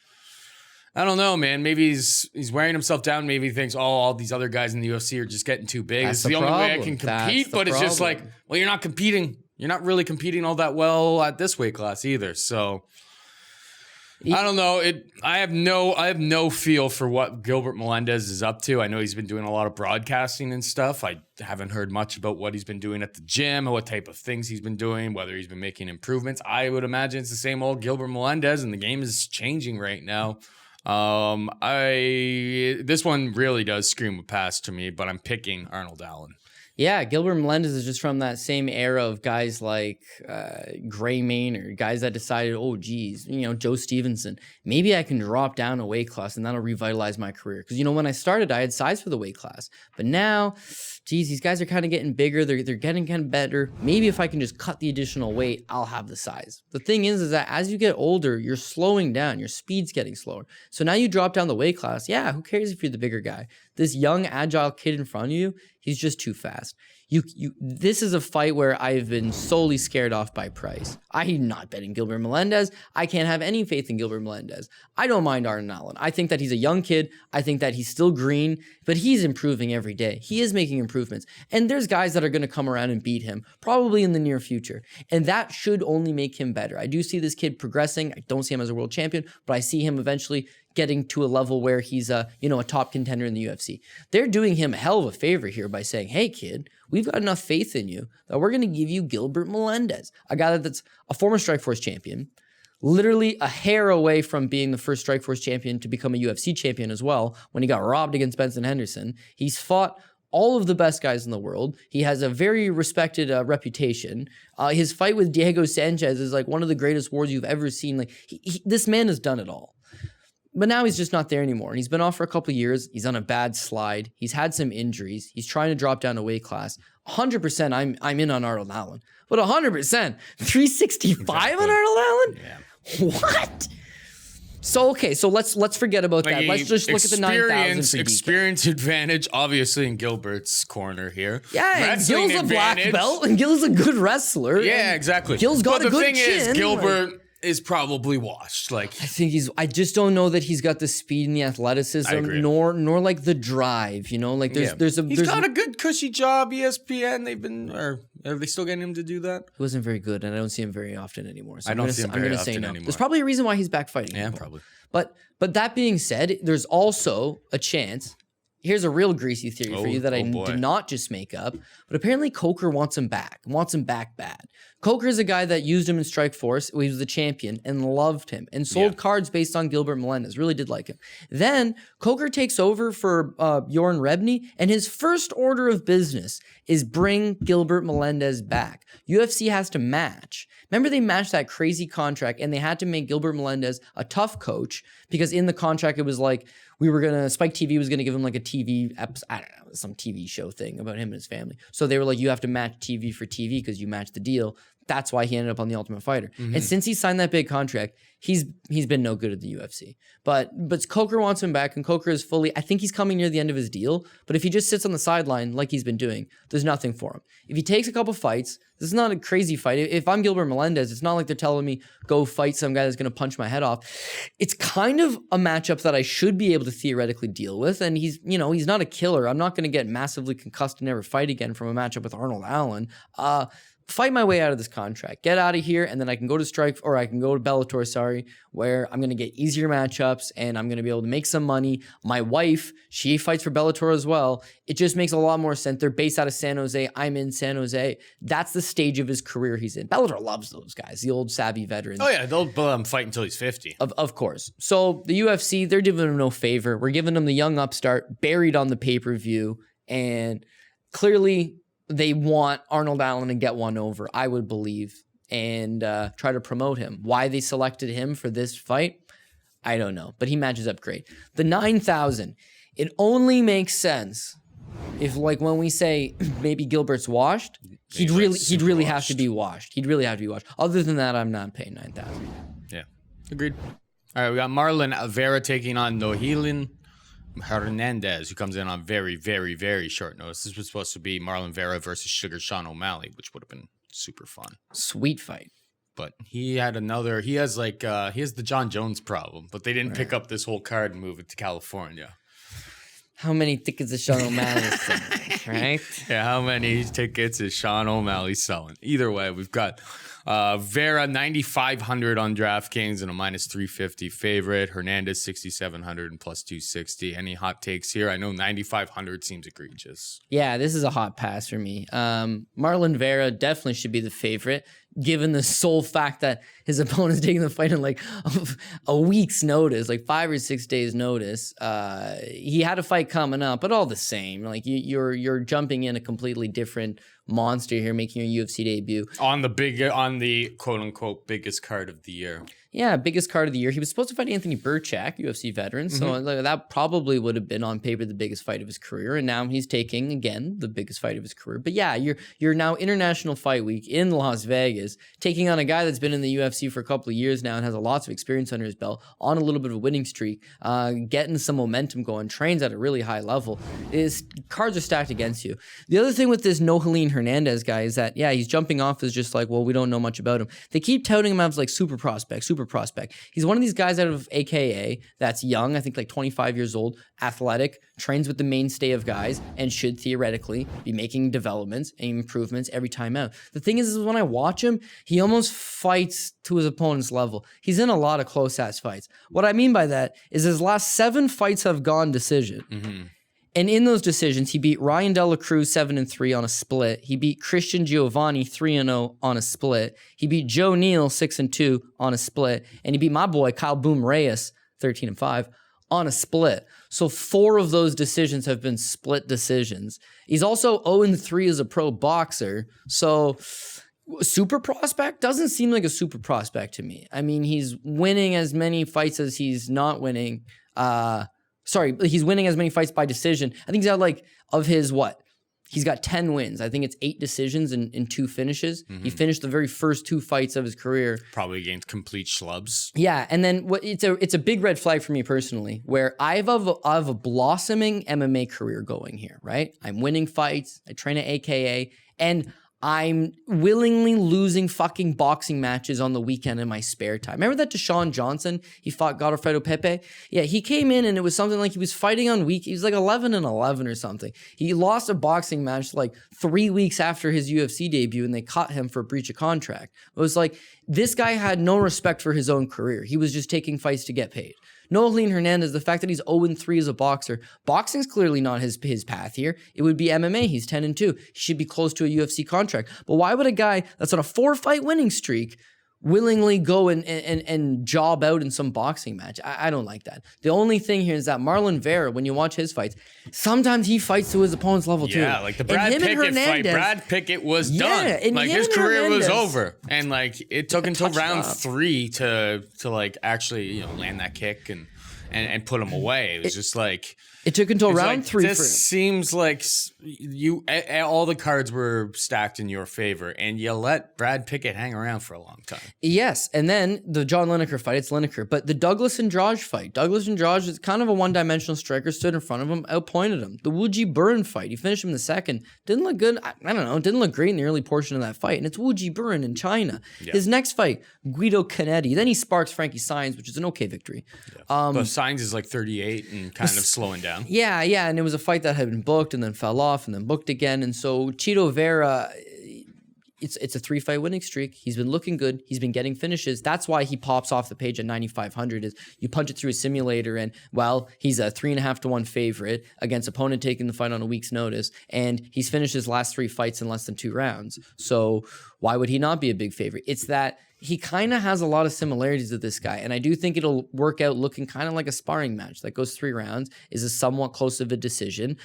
I don't know, man. Maybe he's wearing himself down. Maybe he thinks, all these other guys in the UFC are just getting too big. It's the only way I can compete. But it's just like, well, you're not competing. You're not really competing all that well at this weight class either. So I don't know. I have no feel for what Gilbert Melendez is up to. I know he's been doing a lot of broadcasting and stuff. I haven't heard much about what he's been doing at the gym or what type of things he's been doing, whether he's been making improvements. I would imagine it's the same old Gilbert Melendez, and the game is changing right now. This one really does scream a pass to me, but I'm picking Arnold Allen. Yeah, Gilbert Melendez is just from that same era of guys like Gray Maynard, guys that decided, oh, geez, Joe Stevenson, maybe I can drop down a weight class and that'll revitalize my career. Because, when I started, I had size for the weight class. But now, geez, these guys are kind of getting bigger. They're getting kind of better. Maybe if I can just cut the additional weight, I'll have the size. The thing is that as you get older, you're slowing down. Your speed's getting slower. So now you drop down the weight class. Yeah, who cares if you're the bigger guy? This young, agile kid in front of you, he's just too fast. This is a fight where I've been solely scared off by price. I'm not betting Gilbert Melendez. I can't have any faith in Gilbert Melendez. I don't mind Arnold Allen. I think that he's a young kid. I think that he's still green, but he's improving every day. He is making improvements. And there's guys that are going to come around and beat him, probably in the near future. And that should only make him better. I do see this kid progressing. I don't see him as a world champion, but I see him eventually getting to a level where he's a top contender in the UFC. They're doing him a hell of a favor here by saying, hey, kid, we've got enough faith in you that we're going to give you Gilbert Melendez, a guy that's a former Strikeforce champion, literally a hair away from being the first Strikeforce champion to become a UFC champion as well when he got robbed against Benson Henderson. He's fought all of the best guys in the world. He has a very respected reputation. His fight with Diego Sanchez is like one of the greatest wars you've ever seen. Like this man has done it all. But now he's just not there anymore. And he's been off for a couple of years. He's on a bad slide. He's had some injuries. He's trying to drop down a weight class. 100% I'm in on Arnold Allen. But 100%, 365 on Arnold Allen? Yeah. What? So, okay, so let's forget about that. Let's just look at the 9,000 for experience advantage, obviously, in Gilbert's corner here. Yeah, Gil's a black belt, and Gil's a good wrestler. Yeah, exactly. Gil's got a good chin. But the thing is, Gilbert is probably washed. Like, I think I just don't know that he's got the speed and the athleticism, nor like the drive. Like he's got a good cushy job. ESPN, are they still getting him to do that? He wasn't very good, and I don't see him very often anymore. So I'm going to say no. There's probably a reason why he's back fighting. Yeah, probably. But that being said, there's also a chance. Here's a real greasy theory for you that I did not just make up, but apparently Coker wants him back bad. Coker is a guy that used him in Strikeforce. He was the champion and loved him and sold cards based on Gilbert Melendez. Really did like him. Then Coker takes over for Bjorn Rebney, and his first order of business is bring Gilbert Melendez back. UFC has to match. Remember, they matched that crazy contract, and they had to make Gilbert Melendez a tough coach because in the contract it was like Spike TV was gonna give him like a TV episode, I don't know, some TV show thing about him and his family. So they were like, you have to match TV for TV because you matched the deal. That's why he ended up on The Ultimate Fighter. And since he signed that big contract, he's been no good at the UFC. But Coker wants him back, and Coker is I think he's coming near the end of his deal. But if he just sits on the sideline like he's been doing, there's nothing for him. If he takes a couple fights, this is not a crazy fight. If I'm Gilbert Melendez, it's not like they're telling me go fight some guy that's going to punch my head off. It's kind of a matchup that I should be able to theoretically deal with. And he's not a killer. I'm not going to get massively concussed and never fight again from a matchup with Arnold Allen. fight my way out of this contract, get out of here, and then I can go to Strike, or I can go to Bellator, where I'm going to get easier matchups and I'm going to be able to make some money. My wife, she fights for Bellator as well. It just makes a lot more sense. They're based out of San Jose. I'm in San Jose. That's the stage of his career he's in. Bellator loves those guys, the old savvy veterans. Oh yeah, they'll let him fight until he's 50. Of course. So the UFC, they're doing him no favor. We're giving him the young upstart buried on the pay-per-view, and clearly they want Arnold Allen to get one over, I would believe, and try to promote him. Why they selected him for this fight, I don't know, but he matches up great. The 9,000, it only makes sense if, like, when we say maybe Gilbert's washed, he'd really have to be washed. He'd really have to be washed. Other than that, I'm not paying 9,000. Yeah, agreed. All right, we got Marlon Vera taking on Nohilin Hernandez, who comes in on very, very, very short notice. This was supposed to be Marlon Vera versus Sugar Sean O'Malley, which would have been super fun. Sweet fight. But he has the John Jones problem, but they didn't pick up this whole card and move it to California. How many tickets is Sean O'Malley selling, right? Yeah, how many tickets is Sean O'Malley selling? Either way, we've got Vera 9,500 on DraftKings and a -350 favorite. Hernandez 6,700 and +260. Any hot takes here? I know 9,500 seems egregious. Yeah, this is a hot pass for me. Marlon Vera definitely should be the favorite, given the sole fact that his opponent's taking the fight in like a week's notice, like 5 or 6 days notice. He had a fight coming up, but all the same, like you're jumping in a completely different monster here, making your UFC debut on the quote unquote biggest card of the year. Yeah, biggest card of the year. He was supposed to fight Anthony Burchak, UFC veteran, so that probably would have been on paper the biggest fight of his career, and now he's taking, again, the biggest fight of his career. But yeah, you're now International Fight Week in Las Vegas, taking on a guy that's been in the UFC for a couple of years now and has lots of experience under his belt, on a little bit of a winning streak, getting some momentum going, trains at a really high level. His cards are stacked against you. The other thing with this Nohilin Hernandez guy is that, yeah, he's jumping off as just like, well, we don't know much about him. They keep touting him as like super prospect. He's one of these guys out of AKA that's young, I think like 25 years old, athletic, trains with the mainstay of guys, and should theoretically be making developments and improvements every time out. The thing is when I watch him, he almost fights to his opponent's level. He's in a lot of close-ass fights. What I mean by that is his last 7 fights have gone decision. And in those decisions, he beat Ryan De La Cruz 7-3 on a split. He beat Christian Giovanni 3-0 on a split. He beat Joe Neal 6-2 on a split. And he beat my boy Kyle Boom Reyes 13-5 on a split. So 4 of those decisions have been split decisions. He's also 0-3 as a pro boxer. So super prospect doesn't seem like a super prospect to me. I mean, he's winning as many fights as he's not winning. He's winning as many fights by decision. I think he's got like, of his what? He's got 10 wins. I think it's 8 decisions and 2 finishes. He finished the very first 2 fights of his career. Probably against complete schlubs. Yeah, and then it's a big red flag for me personally, where I have a blossoming MMA career going here, right? I'm winning fights. I train at AKA, and I'm willingly losing fucking boxing matches on the weekend in my spare time. Remember that Deshaun Johnson? He fought Godofredo Pepe? Yeah, he came in and it was something like he was fighting on week. He was like 11-11 or something. He lost a boxing match like 3 weeks after his UFC debut and they caught him for breach of contract. It was like, this guy had no respect for his own career. He was just taking fights to get paid. Nohilin Hernandez, the fact that he's 0-3 as a boxer, boxing's clearly not his path here. It would be MMA. He's 10-2. He should be close to a UFC contract. But why would a guy that's on a 4-fight winning streak willingly go and job out in some boxing match? I don't like that. The only thing here is that Marlon Vera, when you watch his fights, sometimes he fights to his opponent's level too. Yeah, like the Brad Pickett fight. Brad Pickett was done. Like his career was over. And like it took until round 3 to like actually, land that kick and put him away. It was just like it took until round 3. This seems like all the cards were stacked in your favor, and you let Brad Pickett hang around for a long time. Yes, and then the John Lineker fight, it's Lineker. But the Douglas Andrade fight, Douglas Andrade is kind of a one-dimensional striker, stood in front of him, outpointed him. The Wuji Burin fight, he finished him in the second. Didn't look good. I don't know, didn't look great in the early portion of that fight. And it's Wuji Burin in China. Yeah. His next fight, Guido Canetti. Then he sparks Frankie Saenz, which is an okay victory. Yeah. But Saenz is like 38 and kind of slowing down. Yeah, and it was a fight that had been booked and then fell off and then booked again. And so Chito Vera, it's a 3-fight winning streak. He's been looking good. He's been getting finishes. That's why he pops off the page at 9,500. Is you punch it through a simulator, and well, he's a 3.5 to 1 favorite against opponent taking the fight on a week's notice, and he's finished his last 3 fights in less than 2 rounds. So why would he not be a big favorite? It's that he kind of has a lot of similarities to this guy, and I do think it'll work out looking kind of like a sparring match that goes 3 rounds, is a somewhat close of a decision.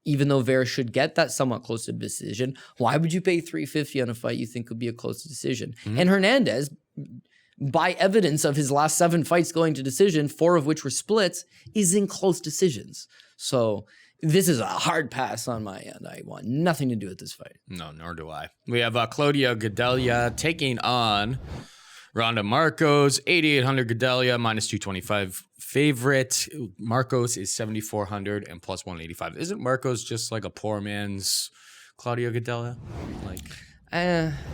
Even though Vera should get that somewhat close to decision, why would you pay $350 on a fight you think could be a close decision? And Hernandez, by evidence of his last 7 fights going to decision, 4 of which were splits, is in close decisions. So this is a hard pass on my end. I want nothing to do with this fight. No, nor do I. We have Claudia Gadelha taking on Ronda Markos, 8,800 Gadelha, minus 225 favorite. Markos is 7,400 and plus 185. Isn't Markos just like a poor man's Claudia Gadelha? Like,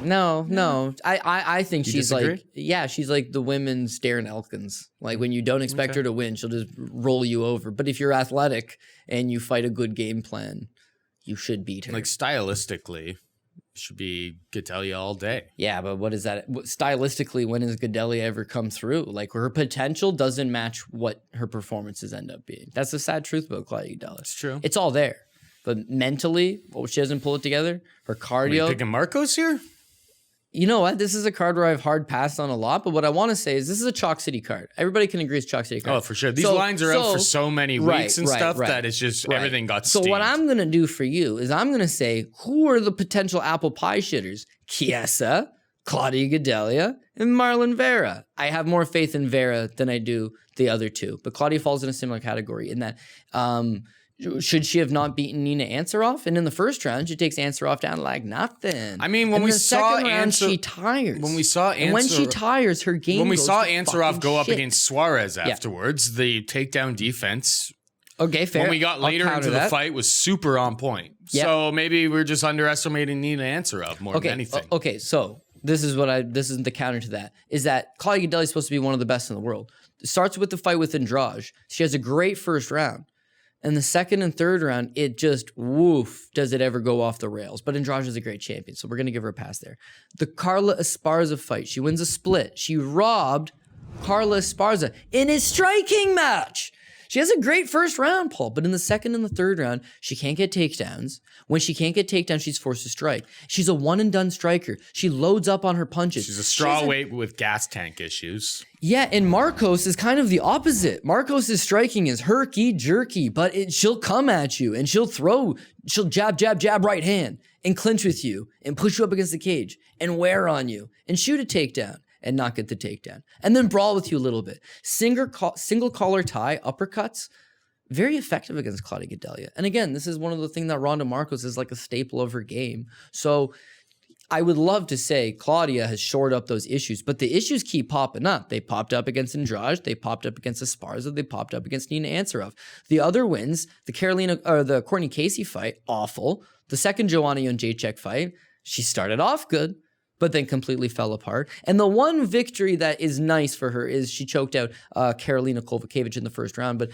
no. I think You she's disagree? like, yeah, she's like the women's Darren Elkins. Like when you don't expect her to win, she'll just roll you over. But if you're athletic and you fight a good game plan, you should beat her. Like stylistically, should be Gadelha all day. Yeah, but what is that? Stylistically, when has Gadelha ever come through? Like her potential doesn't match what her performances end up being. That's the sad truth about Claudia Gadelha. It's true. It's all there. But mentally, she doesn't pull it together. Her Are you cardio. picking Markos here? You know what? This is a card where I've hard passed on a lot, but what I want to say is this is a Chalk City card. Everybody can agree it's Chalk City card. Oh, for sure. These lines are out for so many weeks and stuff that it's just everything got steamed. So what I'm going to do for you is I'm going to say, who are the potential apple pie shitters? Chiesa, Claudia Gadelha, and Marlon Vera. I have more faith in Vera than I do the other two, but Claudia falls in a similar category in that should she have not beaten Nina Ansaroff? And in the first round, she takes Ansaroff down like nothing. I mean, when And we in the saw second round, she tires. when we saw and when she tires, her game. when we goes saw to Ansaroff fucking go up shit. against Suarez afterwards, the takedown defense Okay, fair. when we got I'll later counter into the that. fight was super on point. Yep. So maybe we're just underestimating Nina Ansaroff more than anything. Okay, so this is the counter to that, is that Claudia Gadelha is supposed to be one of the best in the world. It starts with the fight with Andrade. She has a great first round. And the second and third round, it just, woof, does it ever go off the rails. But Andrade is a great champion, so we're going to give her a pass there. The Carla Esparza fight, she wins a split. She robbed Carla Esparza in his striking match. She has a great first round, Paul, but in the second and the third round, she can't get takedowns. When she can't get takedowns, she's forced to strike. She's a one-and-done striker. She loads up on her punches. She's a straw weight with gas tank issues. Yeah, and Markos is kind of the opposite. Markos' striking is herky-jerky, but she'll come at you, and she'll jab, jab, jab, right hand, and clinch with you, and push you up against the cage, and wear on you, and shoot a takedown, and not get the takedown, and then brawl with you a little bit. Single collar tie, uppercuts, very effective against Claudia Gadelha. And again, this is one of the things that Ronda Markos is like a staple of her game. So I would love to say Claudia has shored up those issues, but the issues keep popping up. They popped up against Andrade, they popped up against Esparza, they popped up against Nina Ansaroff. The other wins, the Courtney Casey fight, awful. The second Joanna Jędrzejczyk fight, she started off good, but then completely fell apart. And the one victory that is nice for her is she choked out Karolina Kowalkiewicz in the first round, but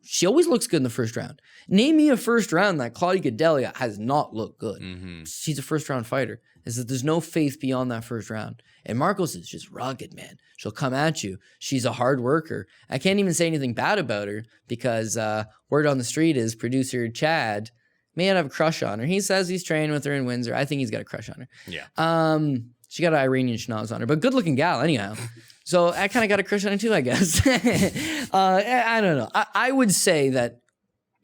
she always looks good in the first round. Name me a first round that Claudia Gadelha has not looked good. She's a first round fighter. Is that there's no faith beyond that first round. And Markos is just rugged, man. She'll come at you. She's a hard worker. I can't even say anything bad about her because word on the street is producer Chad may have a crush on her. He says he's training with her in Windsor. I think he's got a crush on her. Yeah. She got an Iranian schnoz on her, but good looking gal anyhow. So I kind of got a crush on her too, I guess. I don't know. I would say that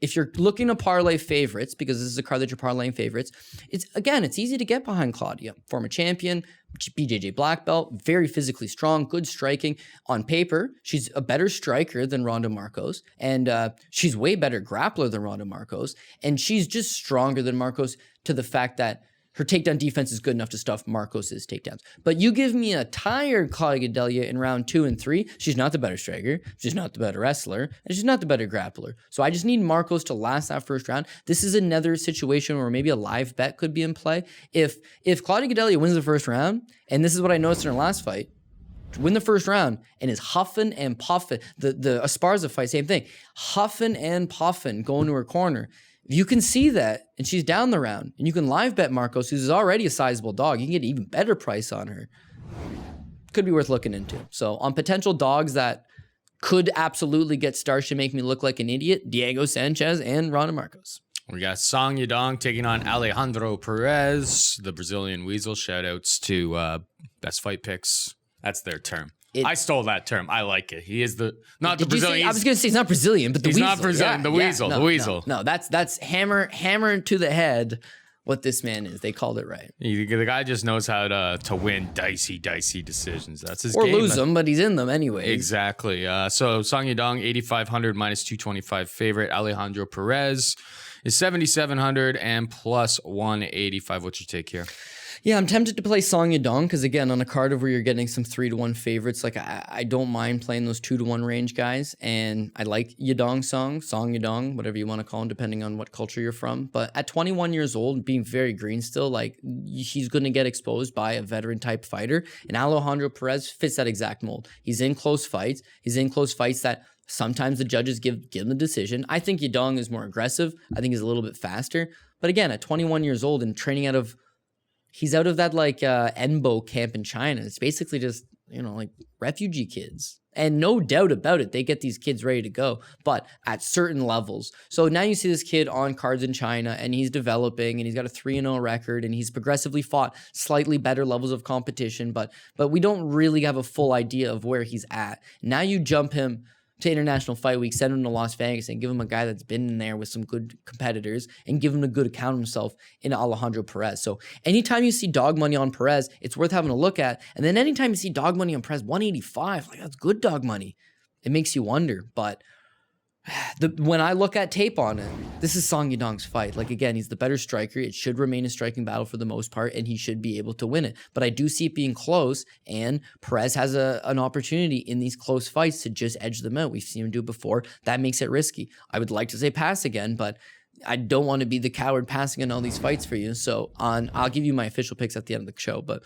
if you're looking to parlay favorites, because this is a card that you're parlaying favorites, it's easy to get behind Claudia. Former champion, BJJ black belt, very physically strong, good striking. On paper, she's a better striker than Ronda Markos, and she's way better grappler than Ronda Markos, and she's just stronger than Markos to the fact that her takedown defense is good enough to stuff Markos' takedowns. But you give me a tired Claudia Gadelha in round 2 and 3, she's not the better striker, she's not the better wrestler, and she's not the better grappler. So I just need Markos to last that first round. This is another situation where maybe a live bet could be in play. If Claudia Gadelha wins the first round, and this is what I noticed in her last fight, win the first round and is huffing and puffing, the Esparza fight, same thing, huffing and puffing, going to her corner, If you can see that and she's down the round and you can live bet Markos, who's already a sizable dog, you can get an even better price on her. Could be worth looking into. So on potential dogs that could absolutely get starched and make me look like an idiot, Diego Sanchez and Ronda Markos. We got Song Yadong taking on Alejandro Perez, the Brazilian Weasel. Shout outs to Best Fight Picks. That's their term. I stole that term. I like it. He is the not the Brazilian. I was going to say he's not Brazilian, but the he's Weasel. Not Brazilian. The Weasel. No, the Weasel. No, that's hammer to the head. What this man is, they called it right. The guy just knows how to win dicey decisions. That's his or game. Lose them, but he's in them anyway. Exactly. So Song Yadong 8,500 minus 225 favorite. Alejandro Perez is 7,700 and plus 185. What's your take here? Yeah, I'm tempted to play Song Yadong because, again, on a card of where you're getting some 3-1 favorites, like I don't mind playing those 2-1 range guys. And I like Song Yadong, whatever you want to call him, depending on what culture you're from. But at 21 years old, being very green still, like he's going to get exposed by a veteran type fighter. And Alejandro Perez fits that exact mold. He's in close fights. He's in close fights that sometimes the judges give him the decision. I think Yadong is more aggressive. I think he's a little bit faster. But again, at 21 years old and training he's out of that like Enbo camp in China. It's basically just, like refugee kids. And no doubt about it, they get these kids ready to go, but at certain levels. So now you see this kid on cards in China and he's developing and he's got a 3-0 record and he's progressively fought slightly better levels of competition, but we don't really have a full idea of where he's at. Now you jump him to International Fight Week, send him to Las Vegas and give him a guy that's been in there with some good competitors and give him a good account of himself in Alejandro Perez. So anytime you see dog money on Perez, it's worth having a look at. And then anytime you see dog money on Perez, 185, like that's good dog money. It makes you wonder, but when I look at tape on it, this is Song Yadong's fight. Like, again, he's the better striker. It should remain a striking battle for the most part, and he should be able to win it. But I do see it being close, and Perez has an opportunity in these close fights to just edge them out. We've seen him do it before. That makes it risky. I would like to say pass again, but I don't want to be the coward passing in all these fights for you. So I'll give you my official picks at the end of the show, but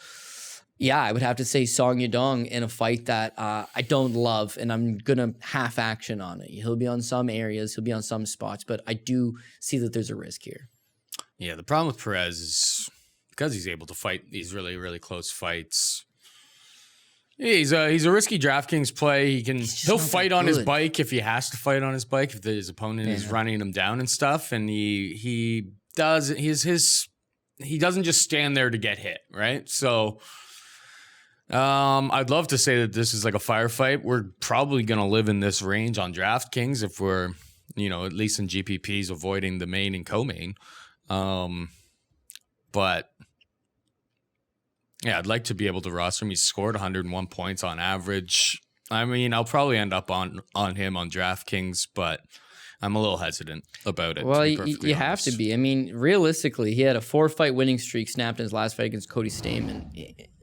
yeah, I would have to say Song Yadong in a fight that I don't love, and I'm going to half action on it. He'll be on some areas, he'll be on some spots, but I do see that there's a risk here. Yeah, the problem with Perez is because he's able to fight these really, really close fights. He's a risky DraftKings play. He'll fight on his bike if he has to fight on his bike, if his opponent is running him down and stuff, and he doesn't just stand there to get hit, right? So I'd love to say that this is like a firefight. We're probably going to live in this range on DraftKings if we're, at least in GPPs, avoiding the main and co-main. But yeah, I'd like to be able to roster him. He's scored 101 points on average. I mean, I'll probably end up on him on DraftKings, but I'm a little hesitant about it. Well, you have to be. I mean, realistically, he had a 4-fight winning streak snapped in his last fight against Cody Stamen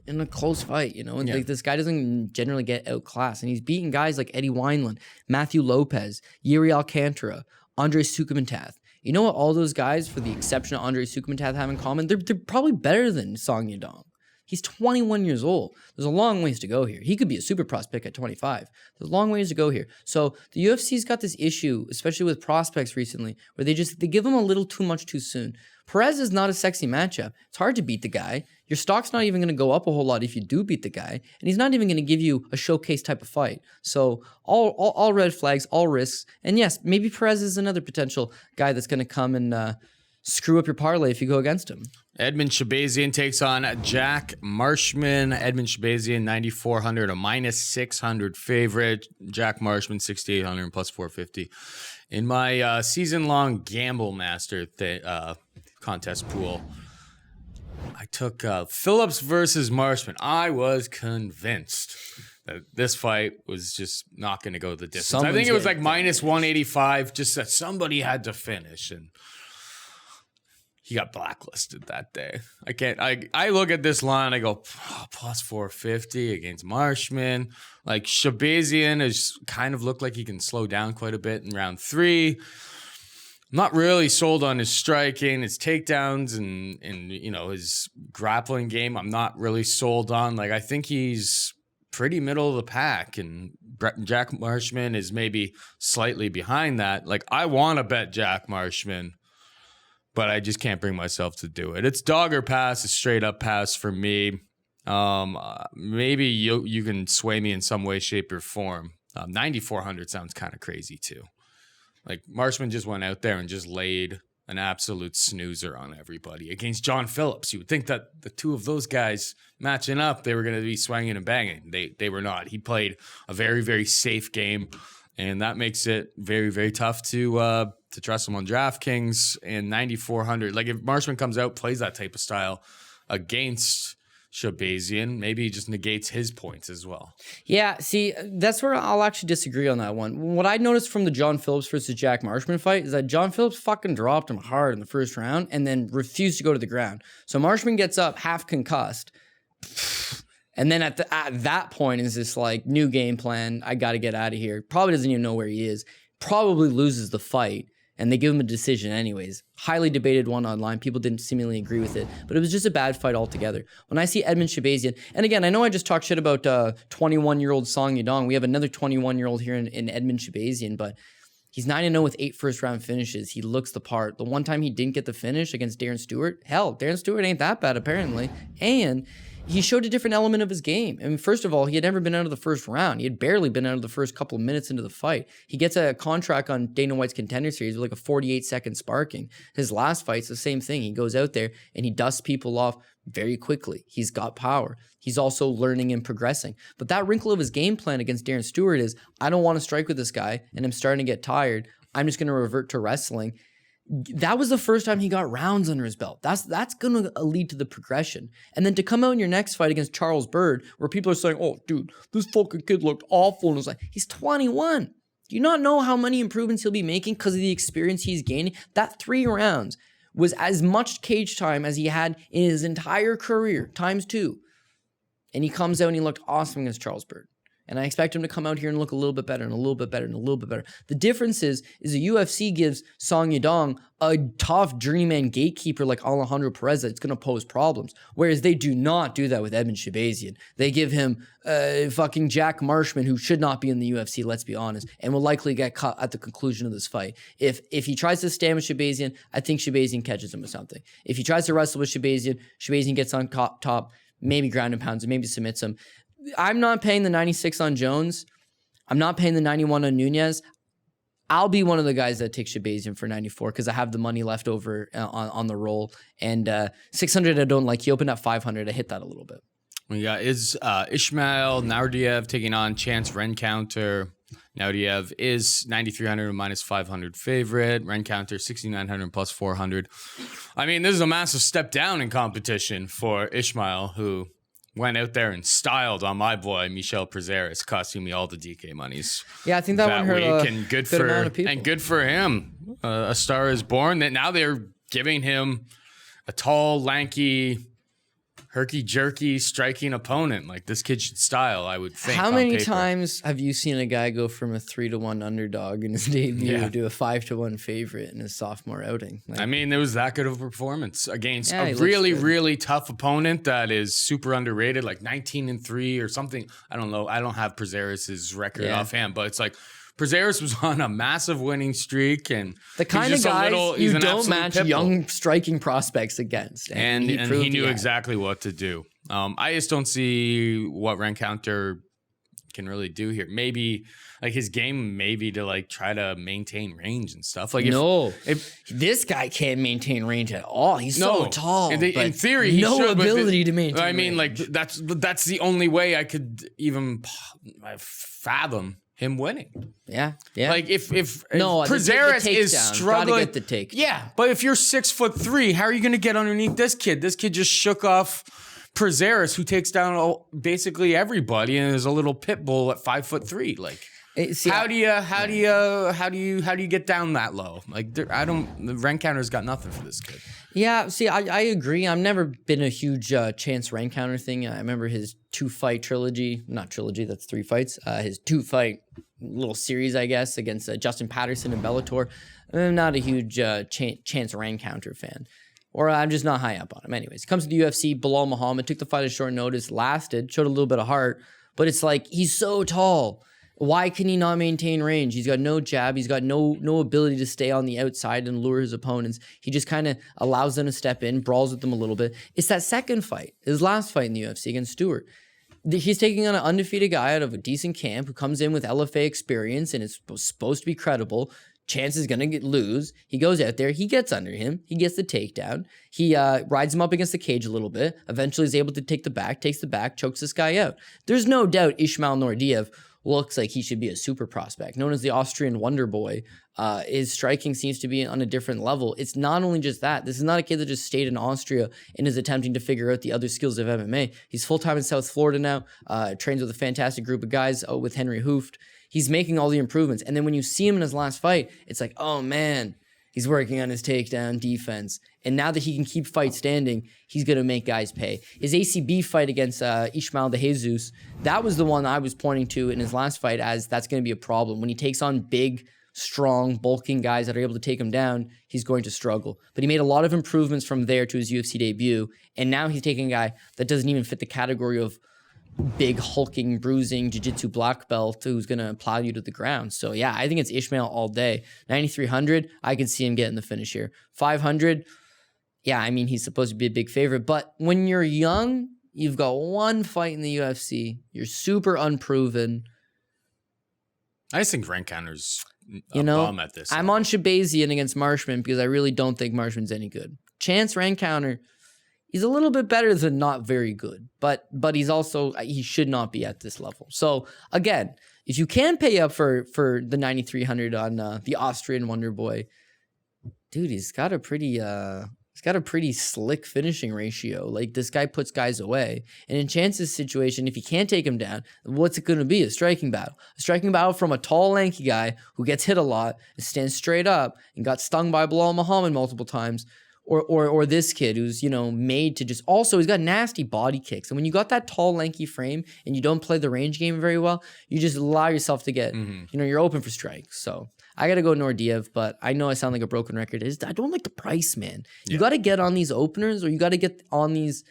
in a close fight, and like this guy doesn't generally get outclassed, and he's beating guys like Eddie Wineland, Matthew Lopez, Yuri Alcantara, Andre Sukumantath. You know what all those guys, for the exception of Andre Sukumantath, have in common? They're probably better than Song Yadong. He's 21 years old. There's a long ways to go here. He could be a super prospect at 25. There's a long ways to go here. So the UFC's got this issue, especially with prospects recently, where they give them a little too much too soon. Perez is not a sexy matchup. It's hard to beat the guy. Your stock's not even going to go up a whole lot if you do beat the guy. And he's not even going to give you a showcase type of fight. So all red flags, all risks. And yes, maybe Perez is another potential guy that's going to come and screw up your parlay if you go against him. Edmund Shabazian takes on Jack Marshman. Edmund Shabazian, 9,400, a minus 600 favorite. Jack Marshman, 6,800 and plus 450. In my season-long Gamble Master contest pool, I took Phillips versus Marshman. I was convinced that this fight was just not going to go the distance. I think it was like minus 185, just that somebody had to finish, and he got blacklisted that day. I look at this line, I go, plus 450 against Marshman. Like, Shabazian has kind of looked like he can slow down quite a bit in round 3. I'm not really sold on his striking, his takedowns, and his grappling game. I'm not really sold on. Like, I think he's pretty middle of the pack, and Jack Marshman is maybe slightly behind that. Like, I want to bet Jack Marshman but I just can't bring myself to do it. It's dog or pass, a straight up pass for me. Maybe you can sway me in some way, shape, or form. 9,400 sounds kind of crazy too. Like Marshman just went out there and just laid an absolute snoozer on everybody against John Phillips. You would think that the two of those guys matching up, they were going to be swinging and banging. They were not. He played a very, very safe game, and that makes it very, very tough to trust him on DraftKings. And 9,400, like if Marshman comes out, plays that type of style against Shabazian, maybe he just negates his points as well. Yeah, see, that's where I'll actually disagree on that one. What I noticed from the John Phillips versus Jack Marshman fight is that John Phillips fucking dropped him hard in the first round and then refused to go to the ground. So Marshman gets up half concussed. And then at that point is this like new game plan. I got to get out of here. Probably doesn't even know where he is. Probably loses the fight. And they give him a decision anyways. Highly debated one online. People didn't seemingly agree with it. But it was just a bad fight altogether. When I see Edmund Shabazian, and again, I know I just talked shit about 21-year-old Song Yadong. We have another 21-year-old here in Edmund Shabazian, but he's 9-0 with 8 first-round finishes. He looks the part. The one time he didn't get the finish against Darren Stewart, hell, Darren Stewart ain't that bad apparently. And he showed a different element of his game. I mean, first of all, he had never been out of the first round. He had barely been out of the first couple of minutes into the fight. He gets a contract on Dana White's Contender Series with like a 48-second sparking. His last fight's the same thing. He goes out there and he dusts people off very quickly. He's got power. He's also learning and progressing. But that wrinkle of his game plan against Darren Stewart is, I don't want to strike with this guy and I'm starting to get tired. I'm just going to revert to wrestling. That was the first time he got rounds under his belt. That's going to lead to the progression. And then to come out in your next fight against Charles Byrd, where people are saying, oh, dude, this fucking kid looked awful. And it was like, he's 21. Do you not know how many improvements he'll be making because of the experience he's gaining? That 3 rounds was as much cage time as he had in his entire career, times 2. And he comes out and he looked awesome against Charles Byrd. And I expect him to come out here and look a little bit better and a little bit better and a little bit better. The difference is the UFC gives Song Yadong a tough journeyman gatekeeper like Alejandro Perez that's going to pose problems. Whereas they do not do that with Edmund Shabazian. They give him fucking Jack Marshman, who should not be in the UFC, let's be honest, and will likely get cut at the conclusion of this fight. If he tries to stand with Shabazian, I think Shabazian catches him with something. If he tries to wrestle with Shabazian, Shabazian gets on top, maybe ground and pounds and maybe submits him. I'm not paying the 96 on Jones. I'm not paying the 91 on Nunes. I'll be one of the guys that takes Shabazian for 94 because I have the money left over on the roll. And 600 I don't like. He opened at 500. I hit that a little bit. We got Ishmael Naurdiev taking on Chance Rencountre. Naurdiev is 9,300 minus 500 favorite. Rencountre 6,900 plus 400. I mean, this is a massive step down in competition for Ishmael, who went out there and styled on my boy Michel Prazeres, costing me all the DK monies. Yeah, I think that one hurt week, and good amount of people. And good for him. A star is born. That now they're giving him a tall, lanky, herky-jerky striking opponent. Like, this kid should style, I would think. How many times have you seen a guy go from a 3-1 underdog in his debut to a 5-1 favorite in his sophomore outing? Like, I mean, there was that good of a performance against a really, really tough opponent that is super underrated, like 19-3 or something. I don't know. I don't have Prazeres' record offhand, but it's like Prazeres was on a massive winning streak, and the kind of guys you don't match young striking prospects against. And he knew exactly what to do. I just don't see what Rencountre can really do here. Maybe like his game, maybe to like try to maintain range and stuff. Like if this guy can't maintain range at all. He's so tall. In theory, he no should, ability to maintain. I mean, range. like that's the only way I could even fathom him winning. Yeah. Like if Prazeres is struggling, gotta get the take. Yeah, but if you're 6'3", how are you going to get underneath this kid? This kid just shook off Prazeres, who takes down basically everybody, and is a little pit bull at 5'3". Like, how do you get down that low? Like, the Rencountre's got nothing for this kid. Yeah, see, I agree. I've never been a huge Chance Rencountre thing. I remember his 2-fight trilogy. Not trilogy, that's 3 fights. His 2-fight little series, I guess, against Justin Patterson and Bellator. I'm not a huge Chance Rencountre fan. Or I'm just not high up on him. Anyways, he comes to the UFC, Bilal Muhammad, took the fight at short notice, lasted, showed a little bit of heart. But it's like, he's so tall. Why can he not maintain range? He's got no jab. He's got no ability to stay on the outside and lure his opponents. He just kind of allows them to step in, brawls with them a little bit. It's that second fight, his last fight in the UFC against Stewart. He's taking on an undefeated guy out of a decent camp who comes in with LFA experience and is supposed to be credible. Chance is going to lose. He goes out there. He gets under him. He gets the takedown. He rides him up against the cage a little bit. Eventually is able to takes the back, chokes this guy out. There's no doubt Ismail Naurdiev looks like he should be a super prospect. Known as the Austrian Wonder Boy, his striking seems to be on a different level. It's not only just that. This is not a kid that just stayed in Austria and is attempting to figure out the other skills of MMA. He's full-time in South Florida now, trains with a fantastic group of guys with Henry Hooft. He's making all the improvements. And then when you see him in his last fight, it's like, oh man, he's working on his takedown defense. And now that he can keep fights standing, he's going to make guys pay. His ACB fight against Ismael de Jesus, that was the one I was pointing to in his last fight as that's going to be a problem. When he takes on big, strong, bulking guys that are able to take him down, he's going to struggle. But he made a lot of improvements from there to his UFC debut. And now he's taking a guy that doesn't even fit the category of big, hulking, bruising, jiu-jitsu black belt who's going to plow you to the ground. So yeah, I think it's Ismail all day. 9,300, I could see him getting the finish here. 500, yeah, I mean, he's supposed to be a big favorite. But when you're young, you've got one fight in the UFC. You're super unproven. I just think Rencounter's a bum at this. I'm on Shabazian against Marshman because I really don't think Marshman's any good. Chance Rencounter, he's a little bit better than not very good, but he's also, he should not be at this level. So again, if you can pay up for the 9,300 on the Austrian Wonder Boy, dude, he's got a pretty slick finishing ratio. Like, this guy puts guys away. And in Chance's situation, if he can't take him down, what's it going to be? A striking battle. A striking battle from a tall, lanky guy who gets hit a lot and stands straight up and got stung by Bilal Muhammad multiple times. Or this kid who's, made to just... Also, he's got nasty body kicks. And when you got that tall, lanky frame and you don't play the range game very well, you just allow yourself to get... you're open for strikes. So I got to go Naurdiev, but I know I sound like a broken record. I don't like the price, man. You got to get on these openers, or you got to get on these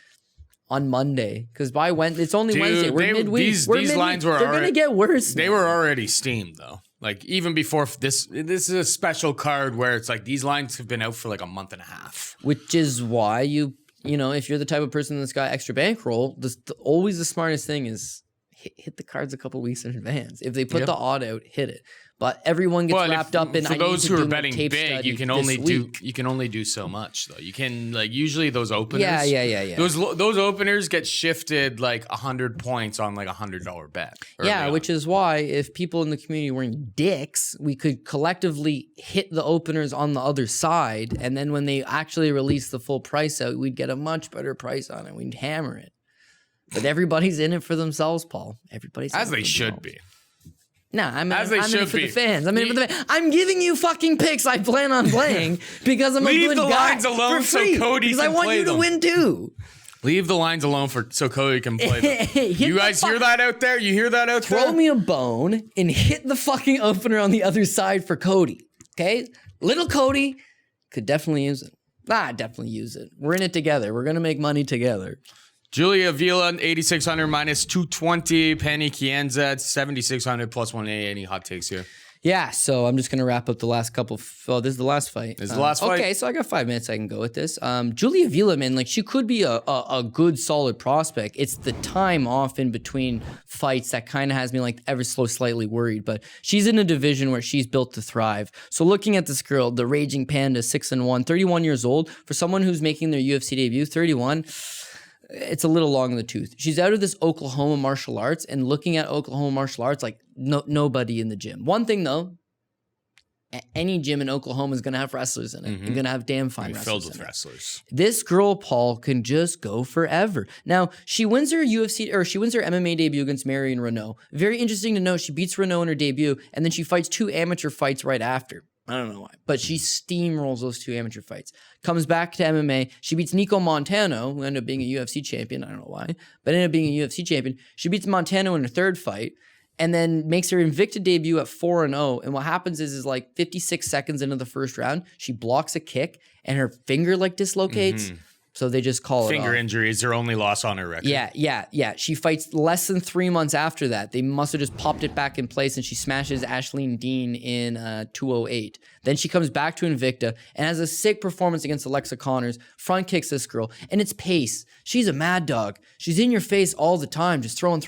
on Monday. Because by Wednesday... It's only Wednesday. We're midweek. These lines were They're going to get worse. They were already steamed, though. Like, even before this is a special card where it's like these lines have been out for like a month and a half. Which is why if you're the type of person that's got extra bankroll, always the smartest thing is hit the cards a couple weeks in advance. If they put the odd out, hit it. But everyone gets wrapped up in. For those who are betting big, you can only do so much though. You can usually those openers. Yeah. Those openers get shifted like 100 points on like $100 bet. Yeah, which is why if people in the community were dicks, we could collectively hit the openers on the other side, and then when they actually release the full price out, we'd get a much better price on it. We'd hammer it. But everybody's in it for themselves, Paul. Everybody's as they should be. No, I'm in it for the fans. I'm in it for the fans. I'm giving you fucking picks I plan on playing because I'm a good guy. Leave the lines alone so Cody can play them. Because I want you to win too. Leave the lines alone so Cody can play them. You guys hear that out there? You hear that out there? Throw me a bone and hit the fucking opener on the other side for Cody. Okay? Little Cody could definitely use it. Definitely use it. We're in it together. We're going to make money together. Julia Avila, 8,600 minus 220. Penny KIANZAD, 7,600 plus 180. Any hot takes here? Yeah, so I'm just going to wrap up the last couple. This is the last fight. This is the last fight? Okay, so I got 5 minutes I can go with this. Julia Avila, man, like, she could be a good, solid prospect. It's the time off in between fights that kind of has me, like, ever so slightly worried. But she's in a division where she's built to thrive. So looking at this girl, the Raging Panda, 6-1, 31 years old. For someone who's making their UFC debut, 31... It's a little long in the tooth. She's out of this Oklahoma martial arts, and looking at Oklahoma martial arts, like nobody in the gym. One thing though, any gym in Oklahoma is going to have wrestlers in it. You're going to have damn fine wrestlers. Filled with wrestlers. This girl, Paul, can just go forever. Now, she wins her MMA debut against Marion Renault. Very interesting to know. She beats Renault in her debut, and then she fights 2 amateur fights right after. I don't know why, but she steamrolls those 2 amateur fights. Comes back to MMA. She beats Nico Montano, who ended up being a UFC champion. I don't know why, but ended up being a UFC champion. She beats Montano in her 3rd fight, and then makes her Invicta debut at 4-0. And what happens is like 56 seconds into the 1st round, she blocks a kick, and her finger like dislocates. So they just call it Finger off. injury is her only loss on her record. Yeah. She fights less than 3 months after that. They must have just popped it back in place, and she smashes Ashleen Dean in 208. Then she comes back to Invicta and has a sick performance against Alexa Connors, front kicks this girl, and it's pace. She's a mad dog. She's in your face all the time, just throwing.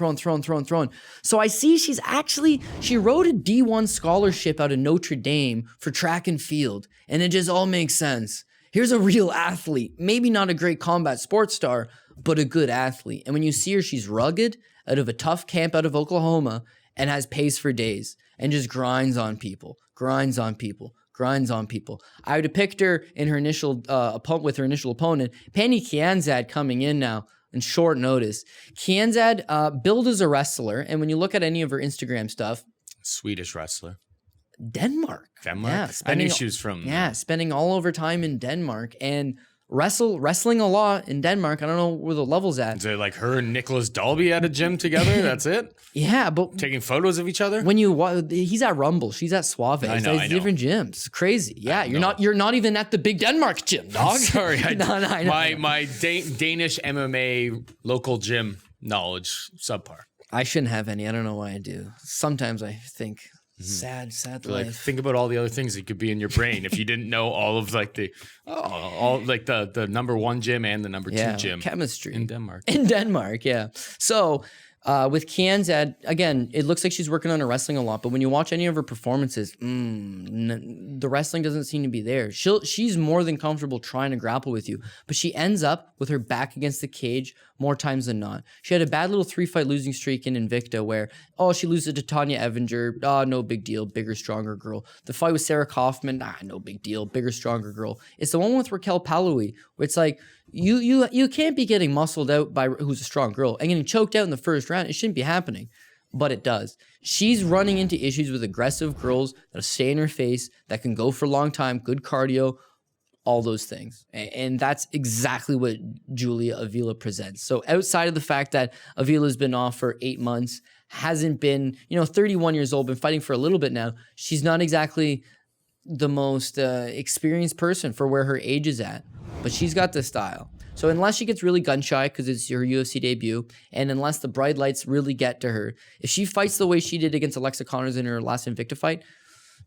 So I see she wrote a D1 scholarship out of Notre Dame for track and field, and it just all makes sense. Here's a real athlete, maybe not a great combat sports star, but a good athlete. And when you see her, she's rugged, out of a tough camp out of Oklahoma, and has pace for days, and just grinds on people. I depict her in her initial with her initial opponent, Penny Kianzad, coming in now in short notice. Kianzad billed as a wrestler, and when you look at any of her Instagram stuff, Swedish wrestler. Denmark. Yeah, I knew she was from. Yeah, spending all over time in Denmark and wrestling a lot in Denmark. I don't know where the level's at. Is it like her and Nicholas Dalby at a gym together? That's it? Yeah, but taking photos of each other? When he's at Rumble, she's at Suave. I know. Different gyms. It's crazy. Yeah, you're not even at the big Denmark gym, dog. Sorry. I know. My Danish MMA local gym knowledge subpar. I shouldn't have any. I don't know why I do. Sometimes I think sad life. Like, think about all the other things that could be in your brain if you didn't know all of like the number 1 gym and the number 2 gym. Chemistry in Denmark. Yeah. So with Kianzad, again, it looks like she's working on her wrestling a lot, but when you watch any of her performances, the wrestling doesn't seem to be there. She's more than comfortable trying to grapple with you, but she ends up with her back against the cage more times than not. She had a bad little 3-fight losing streak in Invicta where, she loses to Tanya Evinger. No big deal. Bigger, stronger girl. The fight with Sarah Kaufman. No big deal. Bigger, stronger girl. It's the one with Raquel Paloui where it's like, you can't be getting muscled out by who's a strong girl and getting choked out in the first round. It shouldn't be happening, but it does. She's running into issues with aggressive girls that'll stay in her face, that can go for a long time, good cardio, all those things. And that's exactly what Julia Avila presents. So outside of the fact that Avila's been off for 8 months, hasn't been, 31 years old, been fighting for a little bit now, she's not exactly the most experienced person for where her age is at, but she's got the style. So unless she gets really gun shy because it's her UFC debut, and unless the bright lights really get to her, if she fights the way she did against Alexa Connors in her last Invicta fight,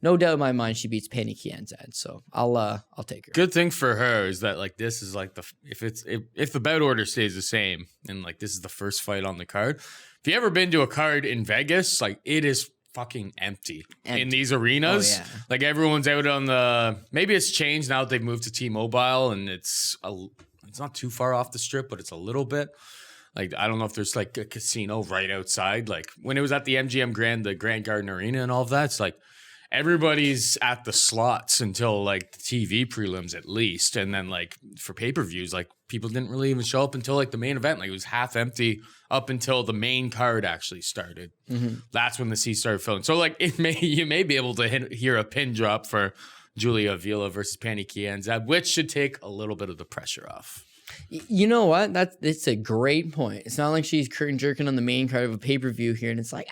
no doubt in my mind she beats Penny Kianzad. So I'll take her. Good thing for her is that like this is like if the bout order stays the same and like this is the first fight on the card. If you ever been to a card in Vegas, like it is fucking empty in these arenas. Oh, yeah. Like everyone's out on maybe it's changed now that they've moved to T-Mobile and it's not too far off the strip, but it's a little bit. Like, I don't know if there's like a casino right outside. Like when it was at the MGM Grand, the Grand Garden Arena and all of that, it's like everybody's at the slots until like the TV prelims at least. And then like for pay-per-views, like people didn't really even show up until like the main event. Like it was half empty up until the main card actually started. That's when the seats started filling. So like you may be able to hear a pin drop for Julia Avila versus Penny Kianzad, which should take a little bit of the pressure off. You know what? It's a great point. It's not like she's curtain jerking on the main card of a pay-per-view here and it's like,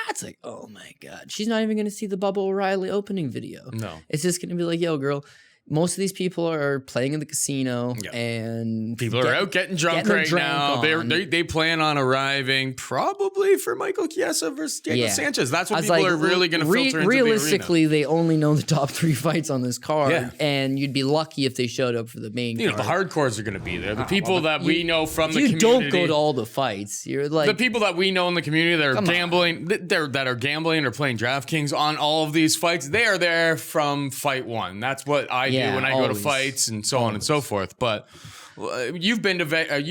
it's like, oh my God. She's not even going to see the Bubba O'Reilly opening video. No. It's just going to be like, yo, girl, most of these people are playing in the casino and people are out getting drunk right now. They plan on arriving probably for Michael Chiesa versus Diego Sanchez. That's what people are really going to filter into realistically, the they arena. only know the top 3 fights on this card, and you'd be lucky if they showed up for the main card. The hardcores are going to be there. The people that we know from the community. You don't go to all the fights. You're like the people that we know in the community that are gambling, that are gambling or playing DraftKings on all of these fights. They are there from fight 1. That's what I do when I go to fights and so on and so forth. But you've been to Vegas.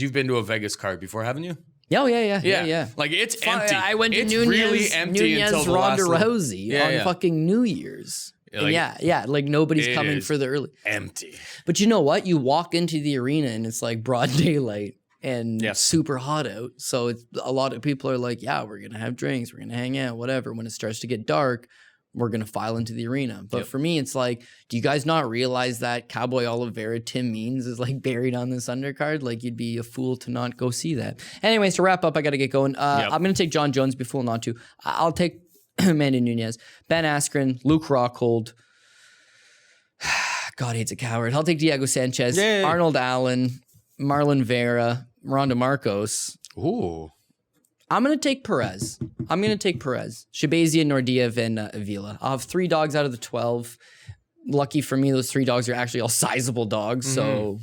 You've been to a Vegas card before, haven't you? Yeah. Like it's empty. I went to it's Nunes, really empty until the Ronda last Rousey on fucking New Year's. Like nobody's coming for the early. Empty. But you know what? You walk into the arena and it's like broad daylight and super hot out. So a lot of people are like, yeah, we're gonna have drinks, we're gonna hang out, whatever. When it starts to get dark, we're going to file into the arena. But for me, it's like, do you guys not realize that Cowboy Oliveira, Tim Means is like buried on this undercard? Like you'd be a fool to not go see that. Anyways, to wrap up, I got to get going. I'm going to take John Jones, be fool not to. I'll take Amanda Nunes, Ben Askren, Luke Rockhold, God hates a coward. I'll take Diego Sanchez, Yay. Arnold Allen, Marlon Vera, Ronda Markos. Ooh. I'm going to take Perez. Shabazian, Naurdiev, and Avila. I'll have 3 dogs out of the 12. Lucky for me, those 3 dogs are actually all sizable dogs. So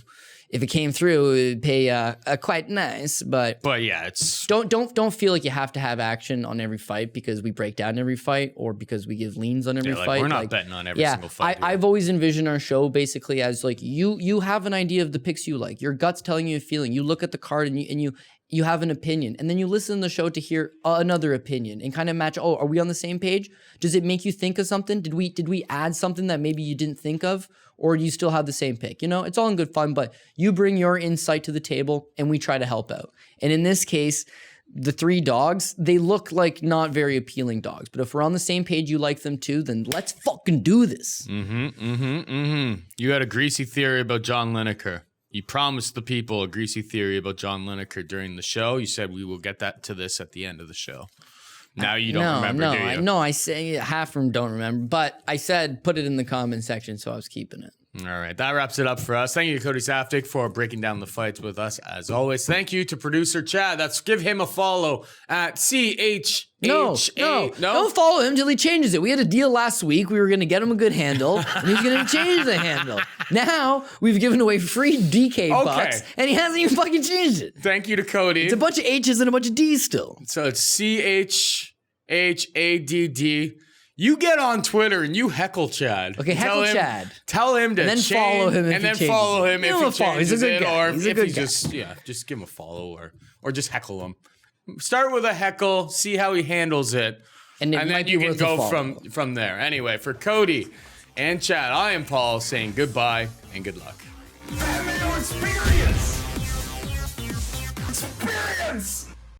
if it came through, it would pay quite nice. But yeah, it's don't feel like you have to have action on every fight because we break down every fight or because we give leans on every fight. We're not betting on every single fight. I've always envisioned our show basically as like you have an idea of the picks you like. Your gut's telling you a feeling. You look at the card and you have an opinion, and then you listen to the show to hear another opinion and kind of match. Oh, are we on the same page? Does it make you think of something? Did we add something that maybe you didn't think of, or do you still have the same pick? You know, it's all in good fun, but you bring your insight to the table, and we try to help out. And in this case, the 3 dogs, they look like not very appealing dogs, but if we're on the same page, you like them too, then let's fucking do this. You had a greasy theory about John Lineker. You promised the people a greasy theory about John Lineker during the show. You said we will get that to this at the end of the show. Now you don't remember, do you? No, I say half of them don't remember, but I said put it in the comment section, so I was keeping it. All right, that wraps it up for us. Thank you to Cody Saftic for breaking down the fights with us, as always. Thank you to producer Chad. Give him a follow at CHHA. No, don't follow him till he changes it. We had a deal last week. We were going to get him a good handle, and he's going to change the handle. Now, we've given away free DK bucks, and he hasn't even fucking changed it. Thank you to Cody. It's a bunch of H's and a bunch of D's still. So it's CHHADD. You get on Twitter and you heckle Chad. Okay, heckle Chad. Tell him to and then change, follow him if and then he follow him if he changes He's a good it, guy. or He's a if good he guy. just give him a follow or just heckle him. Start with a heckle, see how he handles it, and then you can go from there. Anyway, for Cody and Chad, I am Paul saying goodbye and good luck. Family experience! Experience!